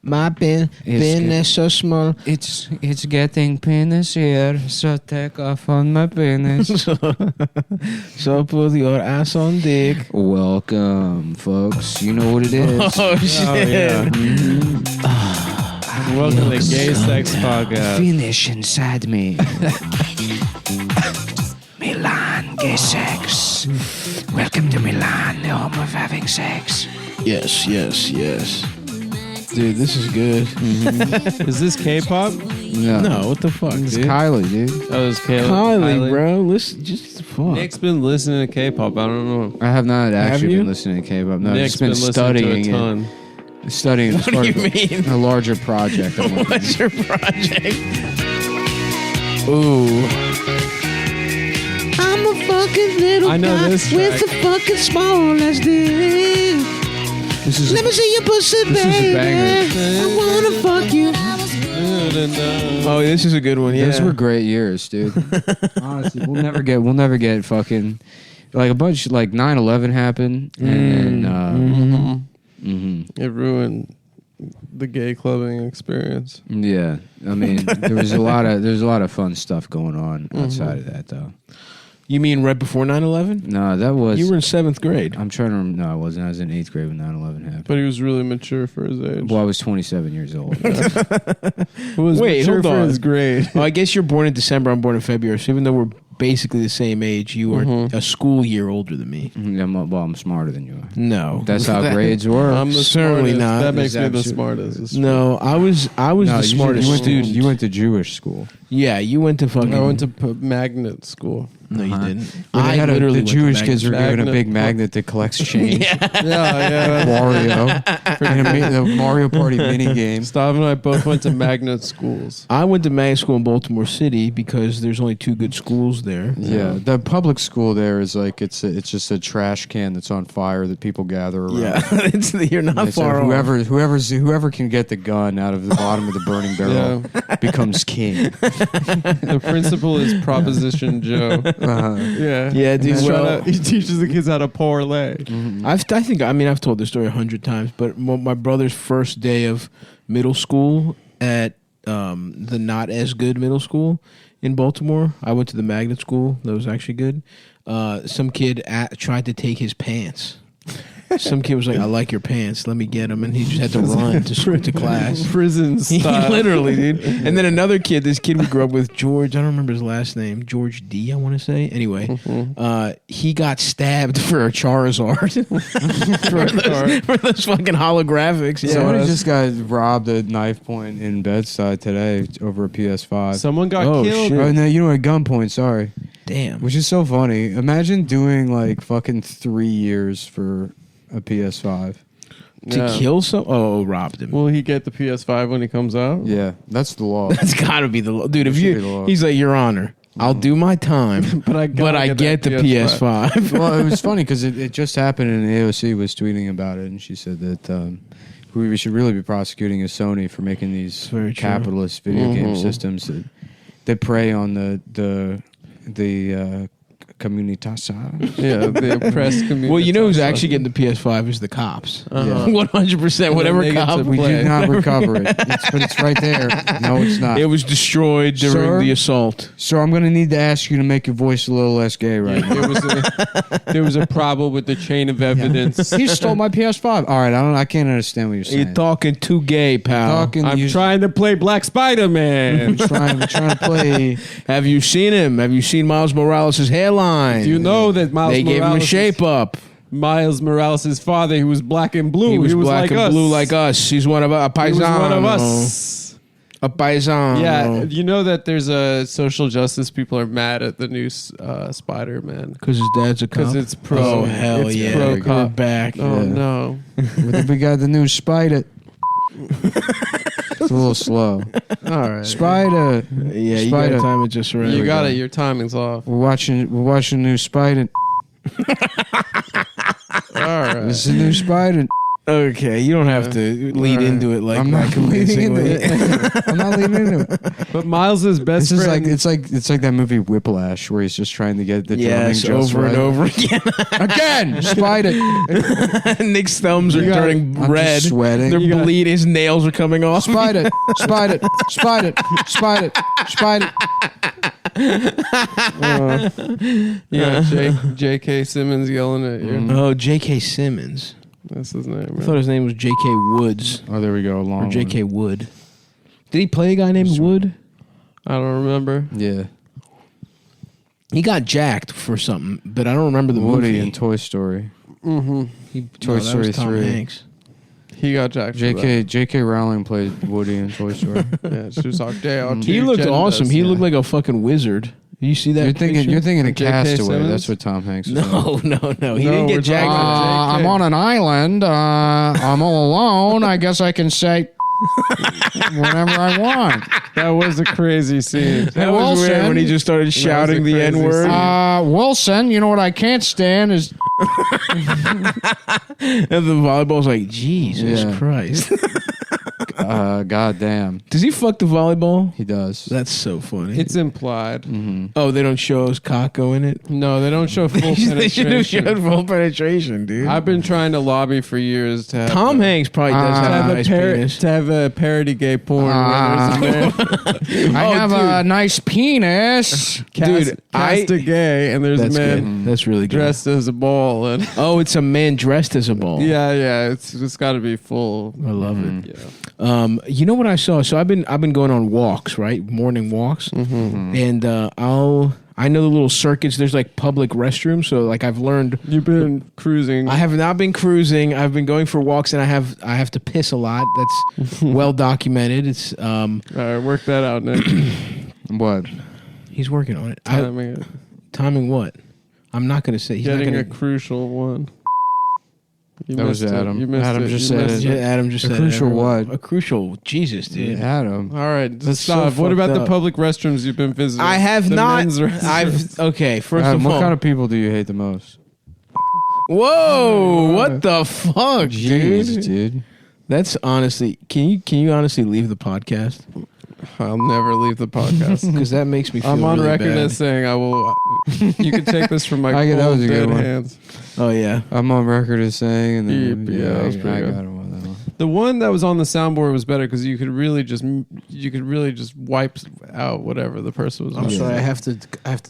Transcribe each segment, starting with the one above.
My penis so small. It's getting penis here, so take off on my penis. So put your ass on dick. Welcome, folks. You know what it is. Oh, shit. Oh, yeah. Welcome to Gay Sex Podcast. Finish inside me. Milan, gay sex. Welcome to Milan, the home of having sex. Yes. Dude, this is good. Is this K-pop? No, what the fuck, It's dude? Kylie, dude. Oh, it's Kylie. Kylie, bro. Listen, just fuck. Nick's been listening to K-pop. I don't know. I have not actually you? been listening to K-pop. No, I've Nick's just been listening studying to a ton. it. Studying What do you mean? a larger project. I'm working What's your project? Ooh. I'm a fucking little I know guy this with track. the fucking smallest dick. This is Let me see your pussy, This is a baby. banger. I wanna fuck you. Oh, this is a good one. Yeah. Those were great years, dude. Honestly, we'll never get fucking like a bunch like 9/11 happened and It ruined the gay clubbing experience. yeah. I mean, there's a lot of fun stuff going on outside of that though. You mean right before 9/11? No, that was You were in 7th grade. I'm trying to remember. No, I wasn't. I was in 8th grade when 9/11 happened. But he was really mature for his age. Well, I was 27 years old. Who was Wait, mature hold for on. his grade? Well, I guess you're born in December. I'm born in February. So even though we're basically the same age, you are a school year older than me. I'm smarter than you are. No, That's how grades were. I'm the Certainly smartest. not. That makes me the Exactly. smartest. No, I was No, the smartest student. You went to Jewish school. Yeah, you went to fucking. I went to magnet school. No, you didn't. Where they had literally the went to Jewish magnet kids were given a Magnet. big magnet that collects change. Yeah. Wario. And the Mario Party mini game. Stav and I both went to magnet schools. I went to magnet school in Baltimore City because there's only 2 good schools there. Yeah, the public school there is like it's just a trash can that's on fire that people gather around. Yeah, you're not And so far off. whoever can get the gun out of the bottom of the burning barrel becomes king. The principal is Proposition Joe. Yeah. Yeah, dude. Well, He teaches the kids how to parlay. I've told this story 100 times, but my brother's first day of middle school at the not as good middle school in Baltimore. I went to the magnet school that was actually good. Some kid tried to take his pants. Some kid was like, "I like your pants. Let me get them," and he just had to run to class. Prison style. Literally, dude. And then another kid, this kid we grew up with, George, I don't remember his last name, George D, I want to say. Anyway, he got stabbed for a Charizard. for those fucking holographics. Yeah. Somebody just got robbed at knife point in Bedside today over a PS5. Someone got Oh, killed. shit. Oh no, you know at gunpoint. Sorry, Damn. which is so funny. Imagine doing like fucking 3 years for a PS5. To Yeah. kill some? Oh, robbed him. Will he get the PS5 when he comes out? Yeah, that's the law. That's got to be the law. Dude, if That should you, be the law. he's like, Your Honor, I'll do my time, But I get the PS5. Well, it was funny because it just happened, and AOC was tweeting about it, and she said that we should really be prosecuting Sony for making these Very true. capitalist video game systems that prey on the communitas. Yeah, the oppressed community. Well, you know who's actually getting the PS5 is the cops. Uh-huh. 100%. Whatever they get cop. to We play. did not recover it, but it's right there. No, it's not. It was destroyed during Sir? the assault. So I'm going to need to ask you to make your voice a little less gay right now. There was a problem with the chain of evidence. He stole my PS5. All right, I can't understand what you're saying. You're talking too gay, pal. I'm trying to play Black Spider-Man. We're trying to play. Have you seen him? Have you seen Miles Morales' hairline? Do you know that Miles they gave him a Morales shape up. Miles Morales' father, he was black and blue. He was black like and us. blue like us. He's one of a paisano. He was one of us. A paisano. Yeah, you know that there's a social justice people are mad at the new Spider-Man Because his dad's a cop. because it's pro. Oh, hell it's yeah. pro We're cop. back. Oh Yeah. no. We got the new Spider. It's a little slow. All right. Spider. Yeah, you Spider. got to time it just right. You got it. Your timing's off. We're watching new Spider. All right. This is a new Spider. Okay, you don't have to lead into it like I'm not leading into convincingly. it. I'm not leading into it. But Miles' best This is friend. it's like that movie Whiplash where he's just trying to get the drumming Yes, just over right. and over again. Again, spied it. Nick's thumbs are turning I'm red. just sweating. They're bleeding. His nails are coming off. Spied it. Spied it. Spied it. Spied it. Spied it. J.K. Simmons yelling at you. Oh, J.K. Simmons. That's his name. I Right? thought his name was J.K. Woods Oh, there we go. Long or J.K. Wood. Did he play a guy named Wood? I don't remember. Yeah. He got jacked for something, but I don't remember the Woody movie. in Toy Story. Toy Story Tom 3. Hanks. He got jacked. for J.K. Rowling played Woody in Toy Story. that. Yeah, she was like, "Damn, He looked awesome. He looked like a fucking wizard. You see that? You're thinking of J.K. Castaway. Simmons? That's what Tom Hanks was in. No. He No, didn't we're get jacked. talking- I'm on an island. I'm all alone. I guess I can say whatever I want. That was a crazy scene. That was weird Wilson. when he just started shouting the crazy N word. scene. Wilson, you know what I can't stand is And the volleyball's like, Jesus Yeah. Christ. goddamn. Does he fuck the volleyball? He does. That's so funny. It's implied. Oh, they don't show his cock going it? No, they don't show full They should have penetration. showed full penetration, dude. I've been trying to lobby for years to have Tom Hanks probably does to have have, a a nice par- penis. to have a parody gay porn where there's a man I have a nice penis. Dude, cast a gay and there's a That's man good. That's really good. dressed as a ball and Oh, it's a man dressed as a ball. yeah, it's got to be full. I love it. Yeah. You know what I saw? So I've been going on walks, right? Morning walks, and I know the little circuits. There's like public restrooms, so like I've learned. You've been cruising. I have not been cruising. I've been going for walks, and I have to piss a lot. That's well documented. It's All right, work that out, Nick. What? he's working on it. Timing it. Timing what? I'm not going to say. He's Getting not a gonna, crucial one. You That was missed it. Adam. You missed Adam it. just You said missed it. Adam just A said crucial everyone- what? A crucial Jesus, dude. Adam. All right, That's stop. so What about fucked the up. public restrooms you've been visiting? I have The not. men's restrooms. Okay, first Adam, of what all. kind of people do you hate the most? Whoa! What the fuck, Jeez, dude? dude. That's honestly. Can you honestly leave the podcast? I'll never leave the podcast. Because that makes me feel I'm on really record bad. as saying I will. You can take this from my That cold, was a good dead one. hands. Oh yeah. I'm on record as saying, and then Yeah, that was I pretty got good. him on that one. The one that was on the soundboard was better because you could really just wipe out whatever the person was. I'm on. sorry. I have to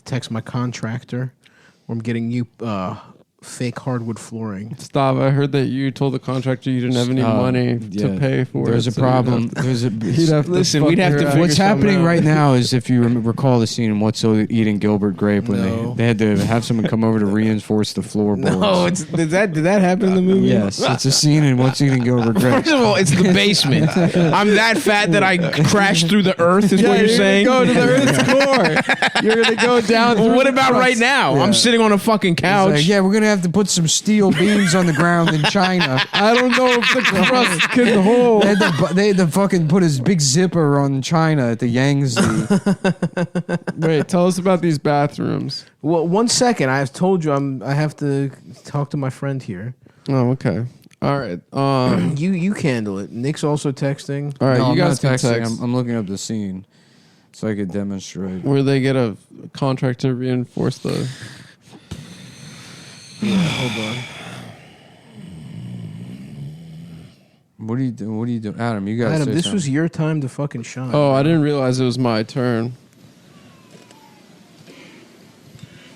text my contractor. I'm getting you fake hardwood flooring. Stop! I heard that you told the contractor you didn't have any money yeah. to pay for There's it. a so you'd problem. have to- There's a He'd have to Listen, fuck we'd have your to ass. figure What's something happening out. right now is if you recall the scene in What's So Eating Gilbert Grape when No. they had to have someone come over to reinforce the floorboards. No, did that happen in the movie? Yes, it's a scene in What's Eating Gilbert Grape. First of all, it's the basement. I'm that fat that I crashed through the earth. Is what you're saying? Go to the Earth's core. You're gonna go down. Well, through what the about crust. right now? Yeah. I'm sitting on a fucking It's couch. like, yeah, we're gonna have to put some steel beams on the ground in China. I don't know if the crust can hold. They had to fucking put his big zipper on China at the Yangtze. Wait, tell us about these bathrooms. Well, 1 second. I have told you I have to talk to my friend here. Oh, okay. All right. You handle it. Nick's also texting. All right. No, you I'm guys not can texting. text. I'm looking up the scene so I could demonstrate. Where they get a contract to reinforce the. Hold on. What are you doing? What are you doing, Adam? You got Adam, say this something. was your time to fucking shine. Oh, I didn't realize it was my turn.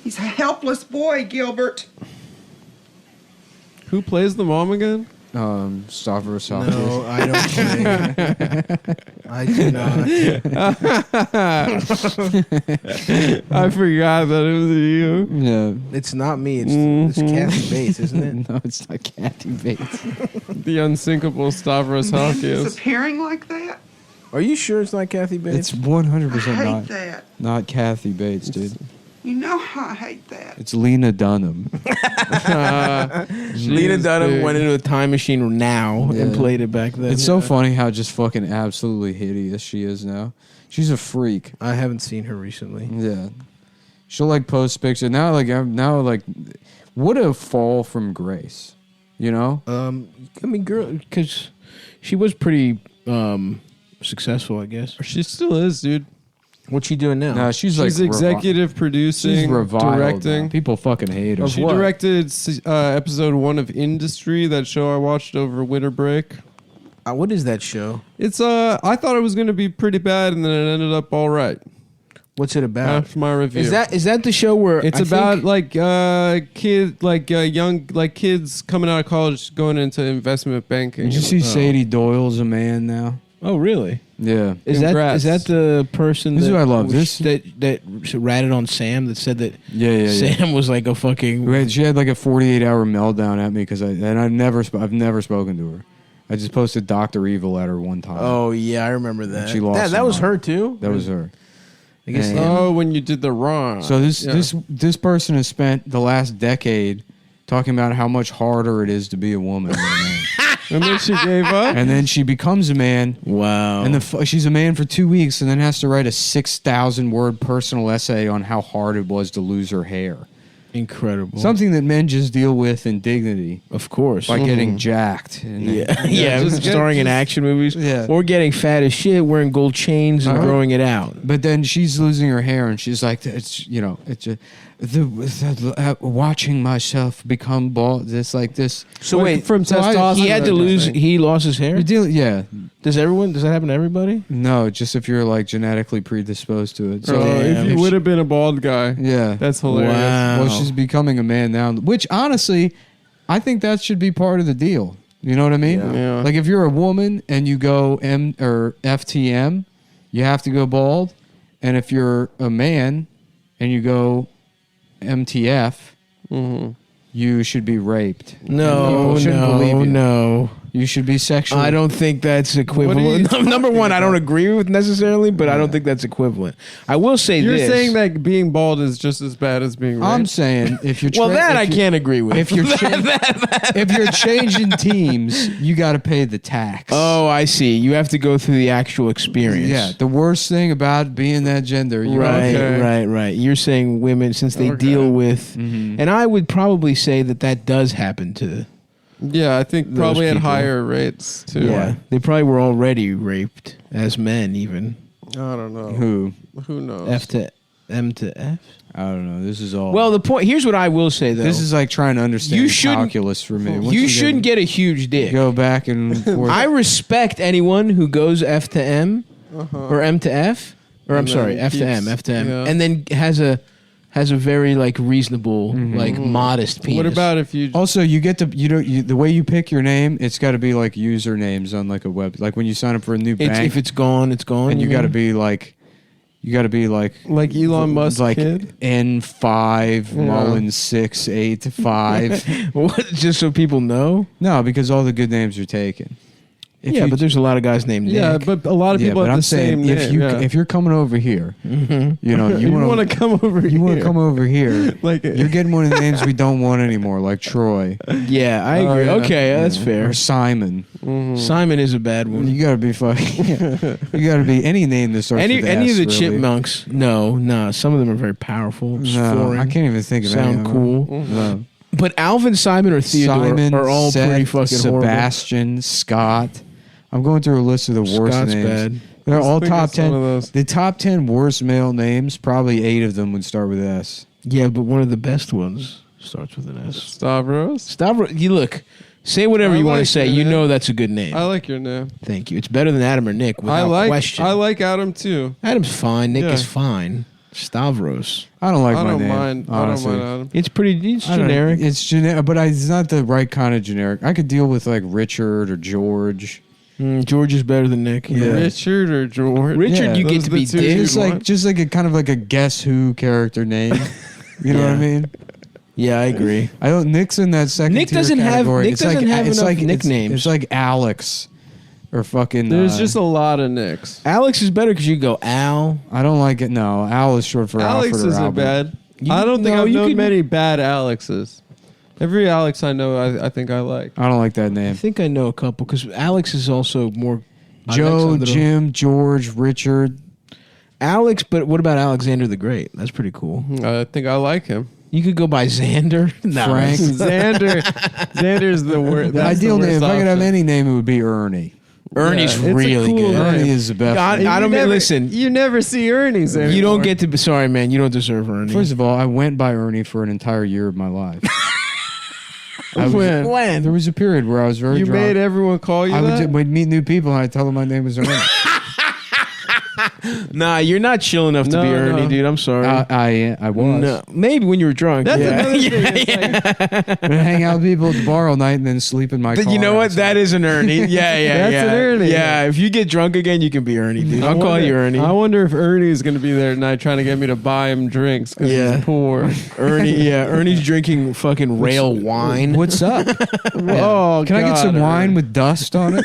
He's a helpless boy, Gilbert. Who plays the mom again? Stavros Halkias. No, I don't play. I do not. I forgot that it was you. Yeah. It's not me. It's Kathy Bates, isn't it? No, it's not Kathy Bates. The unsinkable Stavros Halkias. Disappearing like that? Are you sure it's not Kathy Bates? It's 100% I hate not that. not Kathy Bates, dude. You know how I hate that. It's Lena Dunham. Lena Dunham went into a time machine now and Yeah. played it back then. It's so funny how just fucking absolutely hideous she is now. She's a freak. I haven't seen her recently. Yeah. She'll like post pictures. Now like what a fall from grace. You know? I mean, girl, because she was pretty successful, I guess. She still is, dude. What's she doing now? No, she's like executive producing, she's reviled directing. now. People fucking hate her. She directed episode 1 of Industry, that show I watched over winter break. What is that show? It's I thought it was going to be pretty bad, and then it ended up all right. What's it about? After my review, Is that the show where it's about like young kids coming out of college going into investment banking? Did you see Sadie Doyle's a man now? Oh, really? Yeah. Is that the person This is that, what I love. that ratted on Sam, that said that Yeah. Sam was like a fucking... She had like a 48-hour meltdown at me because I've never spoken to her. I just posted Dr. Evil at her one time. Oh, yeah, I remember that. She lost that was her her, too? That was her. I guess. when you did the wrong. So this person has spent the last decade talking about how much harder it is to be a woman than a man. And then she gave up? And then she becomes a man. Wow. And she's a man for 2 weeks and then has to write a 6,000-word personal essay on how hard it was to lose her hair. Incredible. Something that men just deal with in dignity. Of course. By getting jacked. Yeah, just starring in action movies. Yeah. Or getting fat as shit, wearing gold chains and growing it out. But then she's losing her hair, and she's like, "It's watching myself become bald. It's like this." So wait, from testosterone, he had to lose. thing. He lost his hair. Yeah. Does that happen to everybody? No, just if you're like genetically predisposed to it. So if he would have been a bald guy. Yeah. That's hilarious. Wow. Well, she's becoming a man now, which honestly, I think that should be part of the deal. You know what I mean? Yeah. Like if you're a woman and you go M or FTM, you have to go bald. And if you're a man and you go MTF, you should be raped. No, People shouldn't believe you. no. You should be sexually. I don't think that's equivalent. Number one, I don't agree with necessarily, but I don't think that's equivalent. I will say You're this. saying that being bald is just as bad as being raped? I'm saying if you're well, that I can't agree with. If you're if you're changing teams, you got to pay the tax. Oh, I see. You have to go through the actual experience. Yeah, the worst thing about being that gender, Right. You're saying women, since they deal with, and I would probably say that does happen to. Yeah, I think those probably at people. higher rates too. Yeah, they probably were already raped as men, even. I don't know. Who knows? F to M to F. I don't know. This is all. Well, the point here's what I will say though. This is like trying to understand calculus for me. Once You shouldn't get a huge dick. Go back and forth. I respect anyone who goes F to M or M to F, or I'm sorry, F to M, yeah. and then has a very like reasonable, like modest penis. What about if you Also, you get to the way you pick your name. It's got to be like usernames on like a web. Like when you sign up for a new bank, if it's gone, it's gone. and you got to be like Elon Musk like kid? N5 Mullen 685. What, just so people know. No, because all the good names are taken. But there's a lot of guys named Nick. Yeah, but a lot of people have the same name. if you're coming over here, you know you want to come over here. You want to come over here. Like You're getting one of the names we don't want anymore, like Troy Yeah, I agree. yeah. Okay, that's fair. or Simon. Simon is a bad one. You gotta be fucking. You gotta be any name that starts Any with of S, the really. chipmunks? No. Some of them are very powerful. No, foreign, I can't even think of any sound of them. cool. No. But Alvin, Simon, or Theodore Simon, are all Seth, pretty fucking Sebastian, Scott. I'm going through a list of the worst Scott's names. bad. They're all think of top some 10. of those. The top 10 worst male names, probably 8 of them would start with S. Yeah, but one of the best ones starts with an S. Stavros. Stavros, you look. Say whatever I you want to like say. your You name. know that's a good name. I like your name. Thank you. It's better than Adam or Nick without question. I like Adam too. Adam's fine. Nick Yeah. is fine. Stavros. I don't like I my don't name. mind. Honestly. I don't mind Adam. It's pretty. It's I don't know. generic. It's generic, but it's not the right kind of generic. I could deal with like Richard or George. George is better than Nick. Yeah. Richard or George? Richard, Yeah, you those get are to the be two Dick. you Just like a kind of like a Guess Who character name. You know what I mean? Yeah, I agree. I don't. Nick's in that second. Nick tier doesn't have- category. Nick It's doesn't have it's enough like, nicknames. It's like Alex or fucking. There's just a lot of Nicks. Alex is better because you go Al. I don't like it. No, Al is short for Alex Alfred or isn't Albert. bad. You- I don't think no, I've you known could- many bad Alexes. Every Alex I know, I think I like. I don't like that I name. think I know a couple because Alex is also more. Joe, Alexander- Jim, George, Richard. Alex, but what about Alexander the Great? That's pretty cool. I think I like him. You could go by Xander. No, Frank. Xander's the word. The ideal name, if I could have any name, it would be Ernie. Ernie's Yeah, it's a really cool good. name. Ernie is the best. God, name. I don't never, listen. You never see Ernie's anymore. You don't get to be sorry, man. You don't deserve Ernie. First of all, I went by Ernie for an entire year of my life. When? There was a period where I was very You drunk. made everyone call you I that? would meet new people and I'd tell them my name was Ernie. Nah, you're not chill enough to No, be Ernie, no. dude. I'm sorry. I was. No, maybe when you were drunk. That's yeah. another thing. It's like, I'd hang out with people at the bar all night and then sleep in my car. But you know what? outside. That is an Ernie. Yeah, yeah, That's yeah. an Ernie. Yeah, if you get drunk again, you can be Ernie, dude. I'll call you Ernie. I wonder if Ernie's going to be there tonight trying to get me to buy him drinks because Yeah. he's poor. Ernie, yeah. Ernie's drinking fucking rail wine. What's up? Oh, Can I get some God, wine Ernie. with dust on it?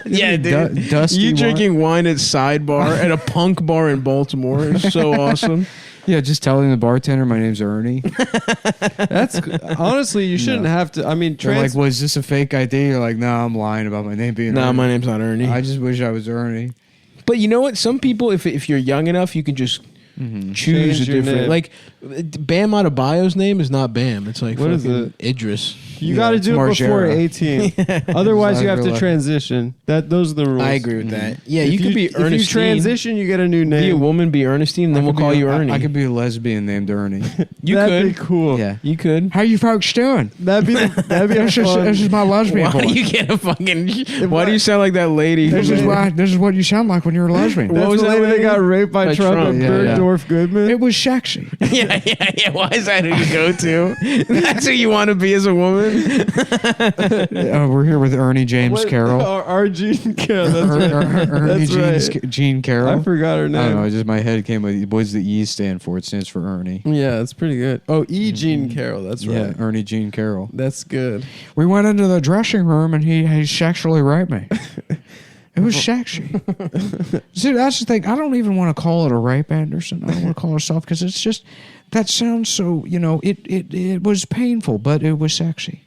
Yeah, dude. Dusty You wine? drinking wine at Sidebar at a punk bar in Baltimore is so awesome. Yeah, just telling the bartender my name's Ernie. That's honestly, you shouldn't have to. I mean, They're like, was this a fake ID? You're like, no, I'm lying about my name being Nah, Ernie. my name's not Ernie. I just wish I was Ernie. But you know what? Some people, if you're young enough, you can just choose Change a your different. name. Like Bam Adebayo's name is not Bam. It's like What is fucking it? Idris. you got to it's do it before Margera. 18. Otherwise, you have to Margera. transition. Those are the rules. I agree with that. Yeah, If you could be If you Ernestine. transition, you get a new Be a name. woman, be Ernestine, and then we'll call you Ernie. I could be a lesbian named Ernie. You That'd could. be cool. Yeah. You could. How you folks doing? That'd be a This fun. is my lesbian Why voice. do you get a fucking? Why do you sound like that lady? This is what you sound like when you're a lesbian. That's What was the that lady that lady? got raped by By Trump, Trump. and Yeah, yeah. Bergdorf Goodman. It was sexy. Yeah. Why is that who you go to? That's who you want to be as a woman. We're here with Ernie James Carroll. Our Gene Carroll. That's right. Ernie That's right. Jean Carroll. I forgot her I don't know. name. Just my head came with what does the E stand for? It stands for Ernie. Yeah, that's pretty good. Oh, Gene Carroll. That's right. Yeah, Ernie Jean Carroll. That's good. We went into the dressing room and he sexually raped me. It was sexy. See, that's the thing. I don't even want to call it a rape, Anderson. I don't want to call it stuff because it's just that sounds so. It was painful, but it was sexy.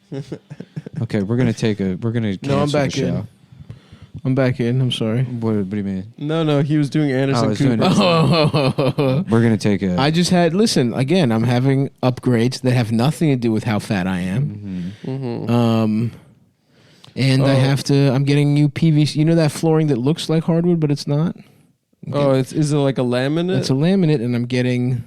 Okay, we're gonna cancel No, I'm back the show. in. I'm back in. I'm sorry. What do you mean? No, he was doing Anderson he's doing Cooper. We're gonna take a. I just had listen again. I'm having upgrades that have nothing to do with how fat I am. And I have to. I'm getting new PVC. You know that flooring that looks like hardwood, but it's not. Oh, is it like a laminate? It's a laminate, and I'm getting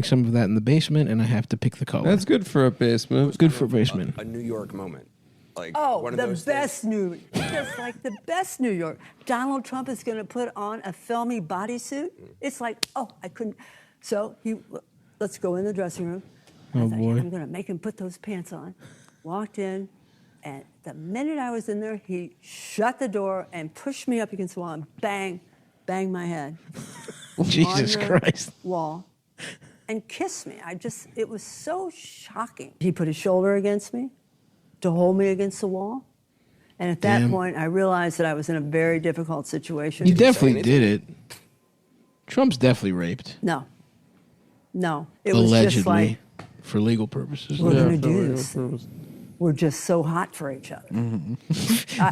some of that in the basement, and I have to pick the color. That's good for a basement. It's good for a basement. A New York moment. Like Oh, one of the those best New just like the best New York. Donald Trump is going to put on a filmy bodysuit. It's like, oh, I couldn't. So let's go in the dressing room. I Oh, thought, boy. I'm going to make him put those pants on. Walked in, and the minute I was in there, he shut the door and pushed me up against the wall and bang my head Jesus on the Christ. wall and kissed me. It was so shocking. He put his shoulder against me to hold me against the wall. And at that Damn. point, I realized that I was in a very difficult situation. You definitely did it. Trump's definitely raped. No. It was just Allegedly, like, for legal purposes. we're going to for do real this. purpose. We're just so hot for each other.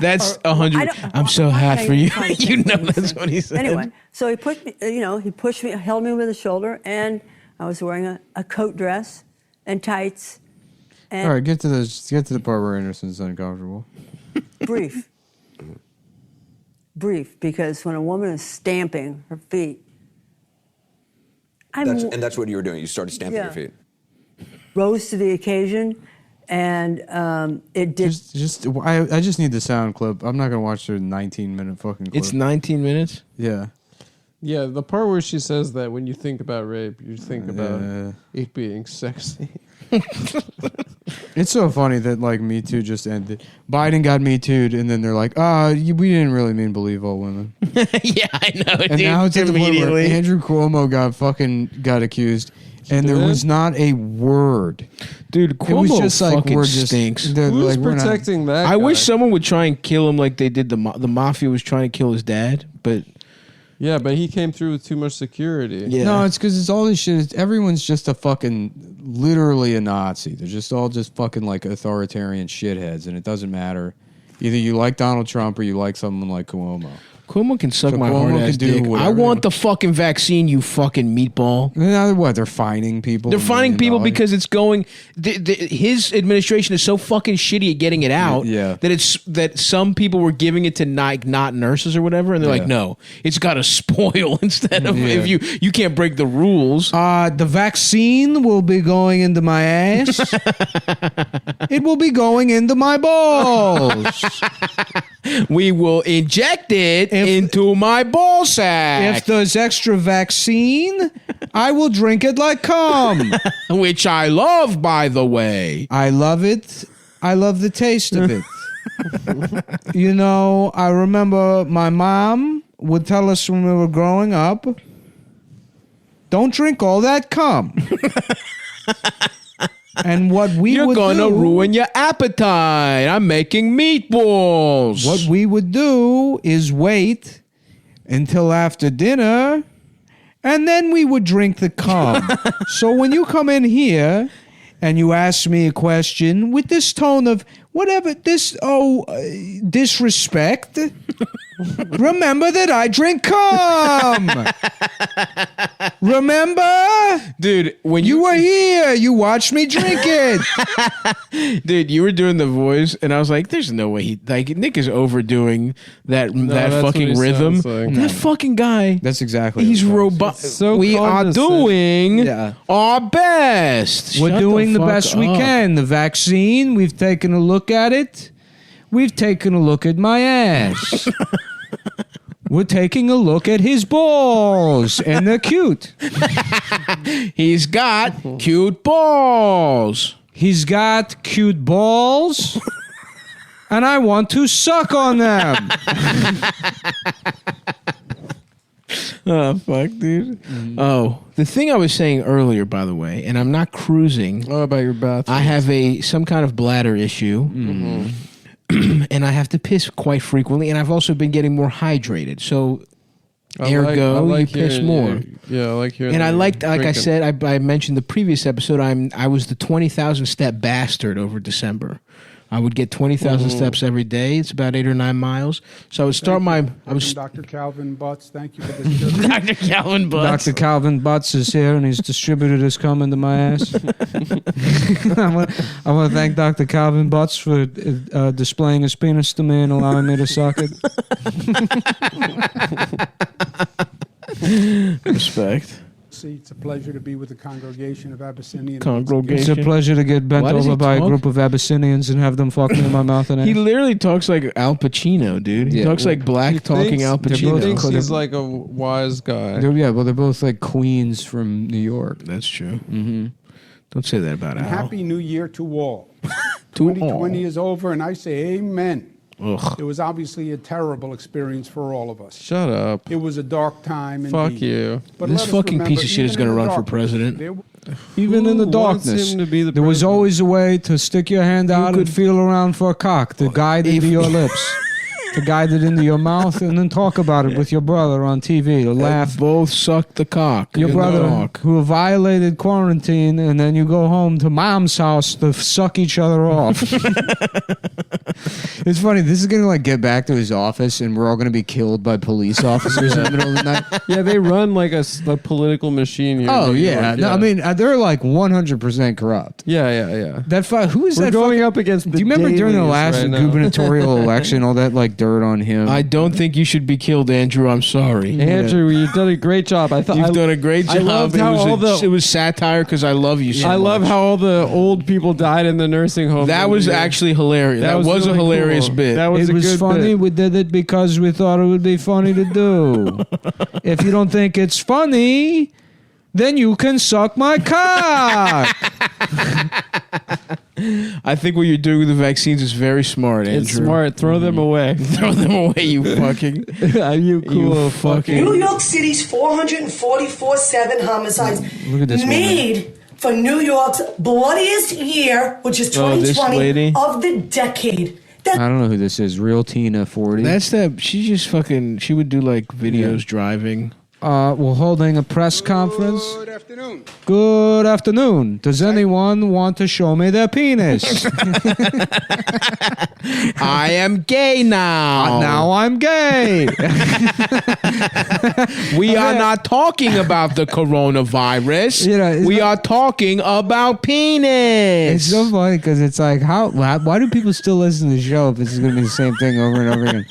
That's Or- 100. I don't- I'm so why hot can't for I you. try to You think know what he's that's saying? what he said. Anyway, so he put me, he pushed me, held me with his shoulder, and I was wearing a coat dress and tights and All right, get to the part where Anderson's uncomfortable. brief. Brief, because when a woman is stamping her feet, I that's what you were doing. You started stamping Yeah. your feet. rose to the occasion, and it did. I just need the sound clip. I'm not gonna watch the 19-minute fucking clip. It's 19 minutes. Yeah. Yeah, the part where she says that when you think about rape, you think about it being sexy. It's so funny that like Me Too just ended. Biden got Me Too'd, and then they're like, we didn't really mean believe all women. Yeah, I know. And now it's at the point where immediately. Andrew Cuomo got accused, and there did? was not a word. Dude, Cuomo It was just like fucking we're just stinks. they're Who's like, we're not- protecting that? I guy? wish someone would try and kill him like they did the mafia was trying to kill his dad, but Yeah, but he came through with too much security. yeah. No, it's because it's all this shit. Everyone's just a fucking, literally a Nazi. They're just all just fucking like authoritarian shitheads, and it doesn't matter. Either you like Donald Trump or you like someone like Cuomo. Cuomo can suck So my Cuomo hard ass can do dick. I whatever. want the fucking vaccine, you fucking meatball. What? They're fining people. They're $1 finding people million? because it's going. His administration is so fucking shitty at getting it out Yeah. that some people were giving it to not nurses or whatever, and they're like, no, it's got to spoil instead of if you can't break the rules. The vaccine will be going into my ass. It will be going into my balls. We will inject it into my ball sack, If there's extra vaccine, I will drink it like cum. which I love, by the way. I love it. I love the taste of it. You know, I remember my mom would tell us when we were growing up, don't drink all that cum. And what we You're would gonna do, ruin your appetite. I'm making meatballs. what we would do is wait until after dinner, and then we would drink the cum. So when you come in here and you ask me a question with this tone of whatever, disrespect, remember that I drink cum. Remember? Dude, when You were here. You watched me drink it. Dude, you were doing the voice, and I was like, "There's no way Nick is overdoing that that's fucking what he rhythm. sounds like. That fucking guy. That's exactly He's what it was. robot. so We are condescending. doing Yeah. our best. We're Shut doing the fuck best we up. can. The vaccine, we've taken a look at it. We've taken a look at my ass. We're taking a look at his balls, and they're cute. He's got cute balls. He's got cute balls, and I want to suck on them. Oh fuck, dude. Oh, the thing I was saying earlier, by the way, and I'm not cruising. Oh, about your bathroom. I have some kind of bladder issue, and I have to piss quite frequently, and I've also been getting more hydrated. So, ergo, you piss hearing more. Yeah, I like hearing. And I that liked, you're like I drinking. said, I mentioned the previous episode. I was the 20,000 step bastard over December. I would get 20,000 steps every day. It's about 8 or 9 miles. So I would start I was Dr. Calvin Butts, thank you for this. Dr. Calvin Butts. Dr. Calvin Butts is here, and he's distributed his cum into my ass. I want to thank Dr. Calvin Butts for displaying his penis to me and allowing me to suck it. Respect. It's a pleasure to be with the congregation of Abyssinian. It's a pleasure to get bent Why does over he by a talk? group of Abyssinians and have them fuck me in my mouth and ass. He literally talks like Al Pacino, dude. He Yeah, talks like black talking Al He Pacino. thinks he's like a wise guy. They're both like queens from New York. That's true. Mm-hmm. Don't say that about And Al. Happy New Year to all. To 2020 is over, and I say amen. Ugh. It was obviously a terrible experience for all of us. Shut up. It was a dark time. Fuck indeed. you. But This let us fucking remember, piece of shit is even gonna in the run for darkness, president. there Even in the Who wants darkness, him to be the there was president? always a way to stick your hand out and feel around for a cock to guide it to your lips, to guide it into your mouth, and then talk about it with your brother on TV to laugh. Both suck the cock. Your in brother the talk. who violated quarantine, and then you go home to mom's house to suck each other off. It's funny. This is gonna get back to his office, and we're all gonna be killed by police officers in the middle of the night. Yeah, they run like a political machine here. Oh in New yeah, York, no, I mean they're like 100% corrupt. yeah. That who is We're that? going fucking- up against. Do you remember during the dailies last right now. gubernatorial election, all that like dirt on him? I don't think you should be killed, Andrew. I'm sorry. Andrew, you've done a great job. I thought You've done a great job. I loved how it was satire because I love you so I love much. how all the old people died in the nursing home. That was actually hilarious. That was a really hilarious cool. bit. That was It a was good funny. bit. We did it because we thought it would be funny to do. If you don't think it's funny, then you can suck my cock. I think what you're doing with the vaccines is very smart, Andrew. It's smart. Throw them away. Throw them away, you fucking. You cool fucking. New York City's 444-7 homicides Look at this woman. made for New York's bloodiest year, which is Oh, this 2020 lady? of the decade. I don't know who this is. Real Tina 40. That's that. She just fucking. She would do like videos driving. We're holding a press conference. afternoon. Good afternoon. Does anyone want to show me their penis? I am gay now. Now I'm gay. We are not talking about the coronavirus. You know, we are talking about penis. It's so funny because it's like, why do people still listen to the show if this is going to be the same thing over and over again?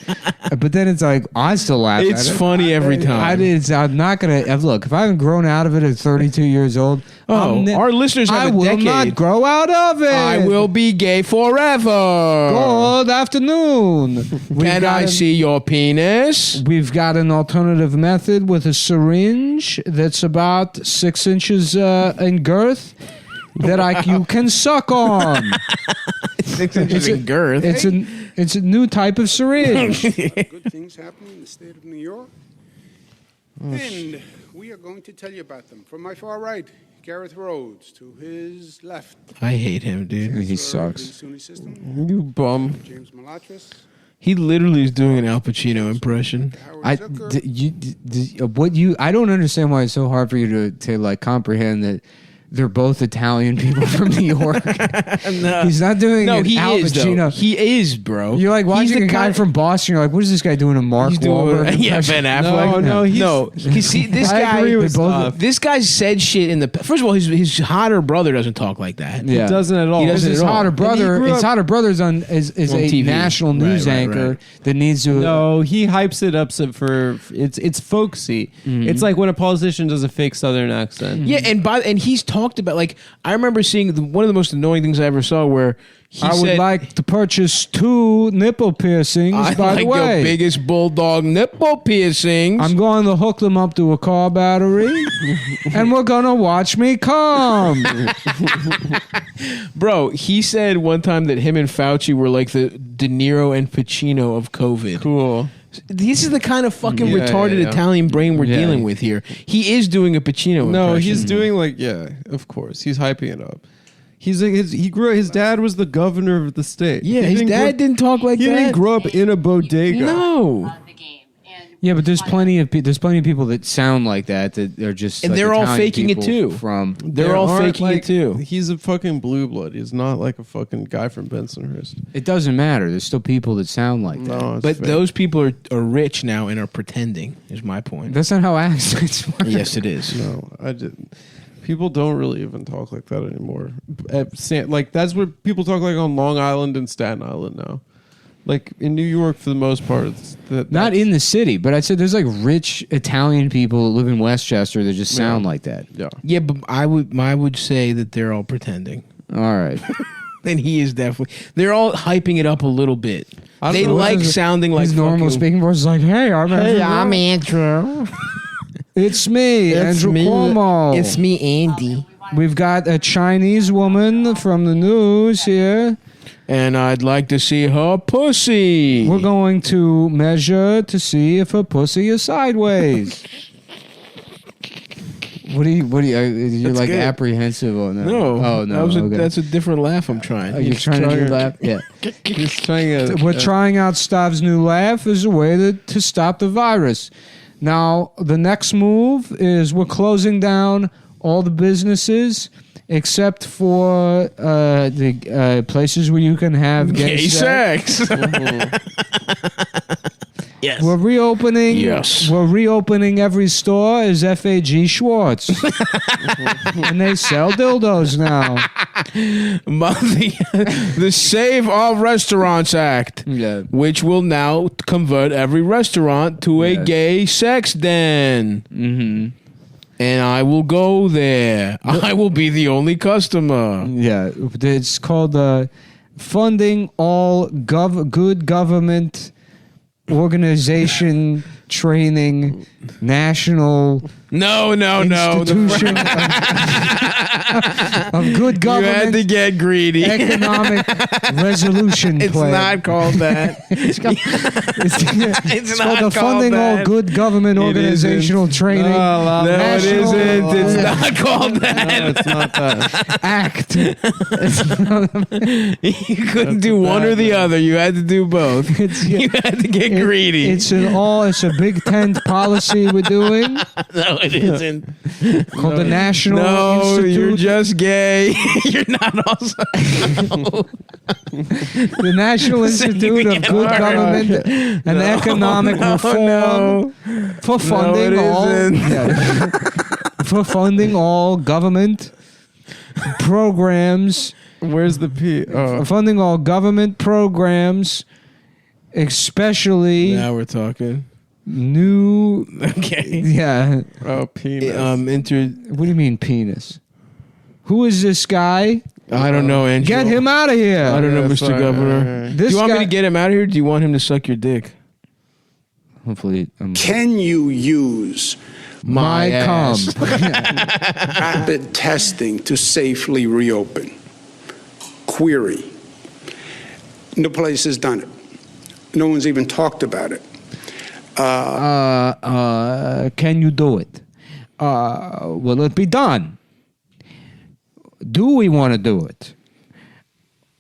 But then it's like, I still laugh It's at it. funny every time. I'm not going to, look, if I haven't grown out of it at 32 years old, our listeners have I a will decade. not grow out of it. I will be gay forever. Good afternoon. Can I see your penis? We've got an alternative method with a syringe that's about 6 inches in girth that you can suck on. 6 inches in girth. It's a new type of syringe. Good things happening in the state of New York. And we are going to tell you about them. From my far right, Gareth Rhodes. To his left, I hate him, dude. He sucks. SUNY system, You bum. James Malatras. He literally is doing an Al Pacino impression. Howard I Zucker. I don't understand why it's so hard for you to like comprehend that they're both Italian people from New York. No. He's not doing No, an he Al is, Pacino. though. He is, bro. You're like He's watching the a guy kind- from Boston. You're like, what is this guy doing? A Mark He's doing, Wahlberg? yeah, impression? Ben Affleck. No, he's- no. You see, this I guy. agree with both. This guy said shit in the. First of all, his hotter brother doesn't talk like that. Yeah. He doesn't at all. He Because doesn't his at all. hotter brother, And he grew his up- hotter brother's is On a TV. national news Right, anchor right. that needs to. No, he hypes it up for it's folksy. It's like when a politician does a fake Southern accent. Yeah, and he's talked about, like, I remember seeing one of the most annoying things I ever saw where he I said, would like to purchase 2 nipple piercings. I by like the way, your biggest bulldog nipple piercings. I'm going to hook them up to a car battery, and we're gonna watch me come. Bro, he said one time that him and Fauci were like the De Niro and Pacino of COVID. Cool. This is the kind of fucking Yeah, retarded yeah, yeah. Italian brain we're Yeah. dealing with here. He is doing a Pacino No, impression. he's doing like of course. He's hyping it up. He's like his dad was the governor of the state. Yeah, He his didn't dad didn't talk like He that. didn't grow up in a bodega. No. Yeah, but there's plenty of people that sound like that are just And like they're all Italian faking it people too. From They're all aren't, faking it too. He's a fucking blue blood. He's not like a fucking guy from Bensonhurst. it doesn't matter. There's still people that sound like that. No, it's But fake. those people are rich now and are pretending, is my point. That's not how accents work. Yes, it is. No, I didn't. People don't really even talk like that anymore. Like that's what people talk like on Long Island and Staten Island now. Like in New York, for the most part, Not in the city, but I said there's like rich Italian people that live in Westchester that just sound like that. Yeah. Yeah, but I would say that they're all pretending. All right. And he is definitely. They're all hyping it up a little bit. don't They know. like His- sounding like his normal fucking- speaking voice is like, "Hey, I'm Andrew. It's me, Andrew Cuomo. It's me, Andy. We've got a Chinese woman from the news here. And I'd like to see her pussy. We're going to measure to see if her pussy is sideways." What are you? You're That's like good. apprehensive on that? No. Oh no. Okay. That's a different laugh I'm trying. Are you trying to do that? Yeah. He's trying to. We're trying out Stav's new laugh as a way to stop the virus. Now, the next move is we're closing down all the businesses except for the places where you can have gay sex. Yes. We're reopening. Yes. We're reopening every store as FAG Schwartz, and they sell dildos now. The Save Our Restaurants Act, Yeah. which will now convert every restaurant to a Yeah. gay sex den. Mm-hmm. And I will go there. I will be the only customer. Yeah, it's called funding all good government organization training national No. institution of good You government had to get greedy. economic resolution It's plan. not called that. It's called It's not the called funding all that. good government organizational training No, it national isn't. It's not called that. No, it's not that. act. You couldn't do one or the other. You had to do both. You had to get greedy. It's a big tent policy we're doing. No, it isn't. Called the National No, Institute. you're just gay. You're not also. No. The National Institute of Good Government and Economic Reform for funding for funding all government programs. Where's the P? Oh. Funding all government programs, especially Now we're talking. new. Okay. Yeah. Oh, penis. What do you mean penis? Who is this guy? I don't know, Angelo. Get him out of here. I don't know, Yeah, Mr. sorry. Governor. This Do you want guy- me to get him out of here? Or do you want him to suck your dick? Hopefully, Can you use my cum. ass. rapid testing to safely reopen? Query. No place has done it. No one's even talked about it. Can you do it? Will it be done? Do we want to do it?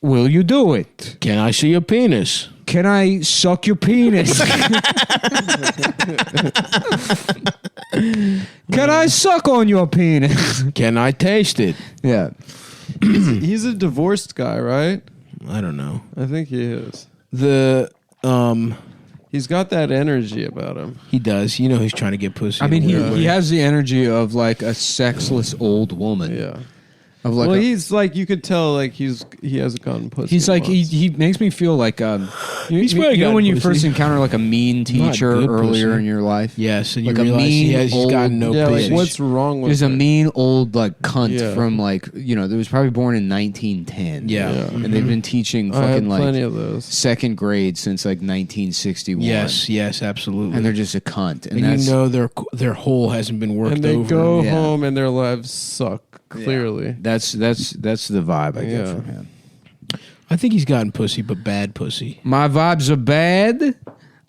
Will you do it? Can I see your penis? Can I suck your penis? Can I suck on your penis? Can I taste it? Yeah. He's a divorced guy, right? I don't know. I think he is. He's got that energy about him. He does. You know he's trying to get pussy. I mean, in a weird he way. has the energy of like a sexless old woman. Yeah. Of like Well, a- he's like, you could tell like he hasn't gotten pussy. He's like once. he makes me feel like He's probably you know gotten when you pussy. first encounter like a mean teacher good earlier pussy. in your life. Yes, and like you a realize mean he's old gotten no yeah, pussy. like what's wrong with There's a it? mean old like cunt Yeah. from like that was probably born in 1910. Yeah. And they've been teaching I had fucking like plenty of those. second grade since like 1961. Yes, absolutely. And they're just a cunt. and that's, you know their hole hasn't been worked And they over. go Yeah. home and their lives suck. Clearly, that's the vibe I get Yeah. from him. I think he's gotten pussy, but bad pussy. My vibes are bad.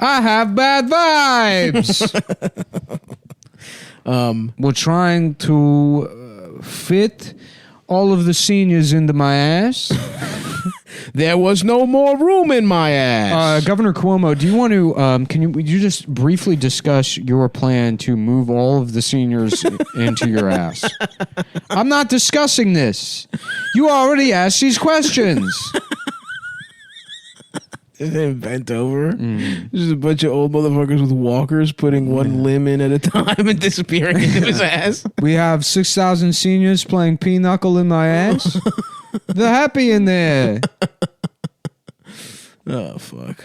I have bad vibes. We're trying to fit all of the seniors into my ass. There was no more room in my ass. Governor Cuomo, do you want to? Would you just briefly discuss your plan to move all of the seniors into your ass? I'm not discussing this. You already asked these questions. They're bent over. There's a bunch of old motherfuckers with walkers putting one limb in at a time and disappearing into his ass. We have 6,000 seniors playing pinochle in my ass. They're happy in there. Oh, fuck.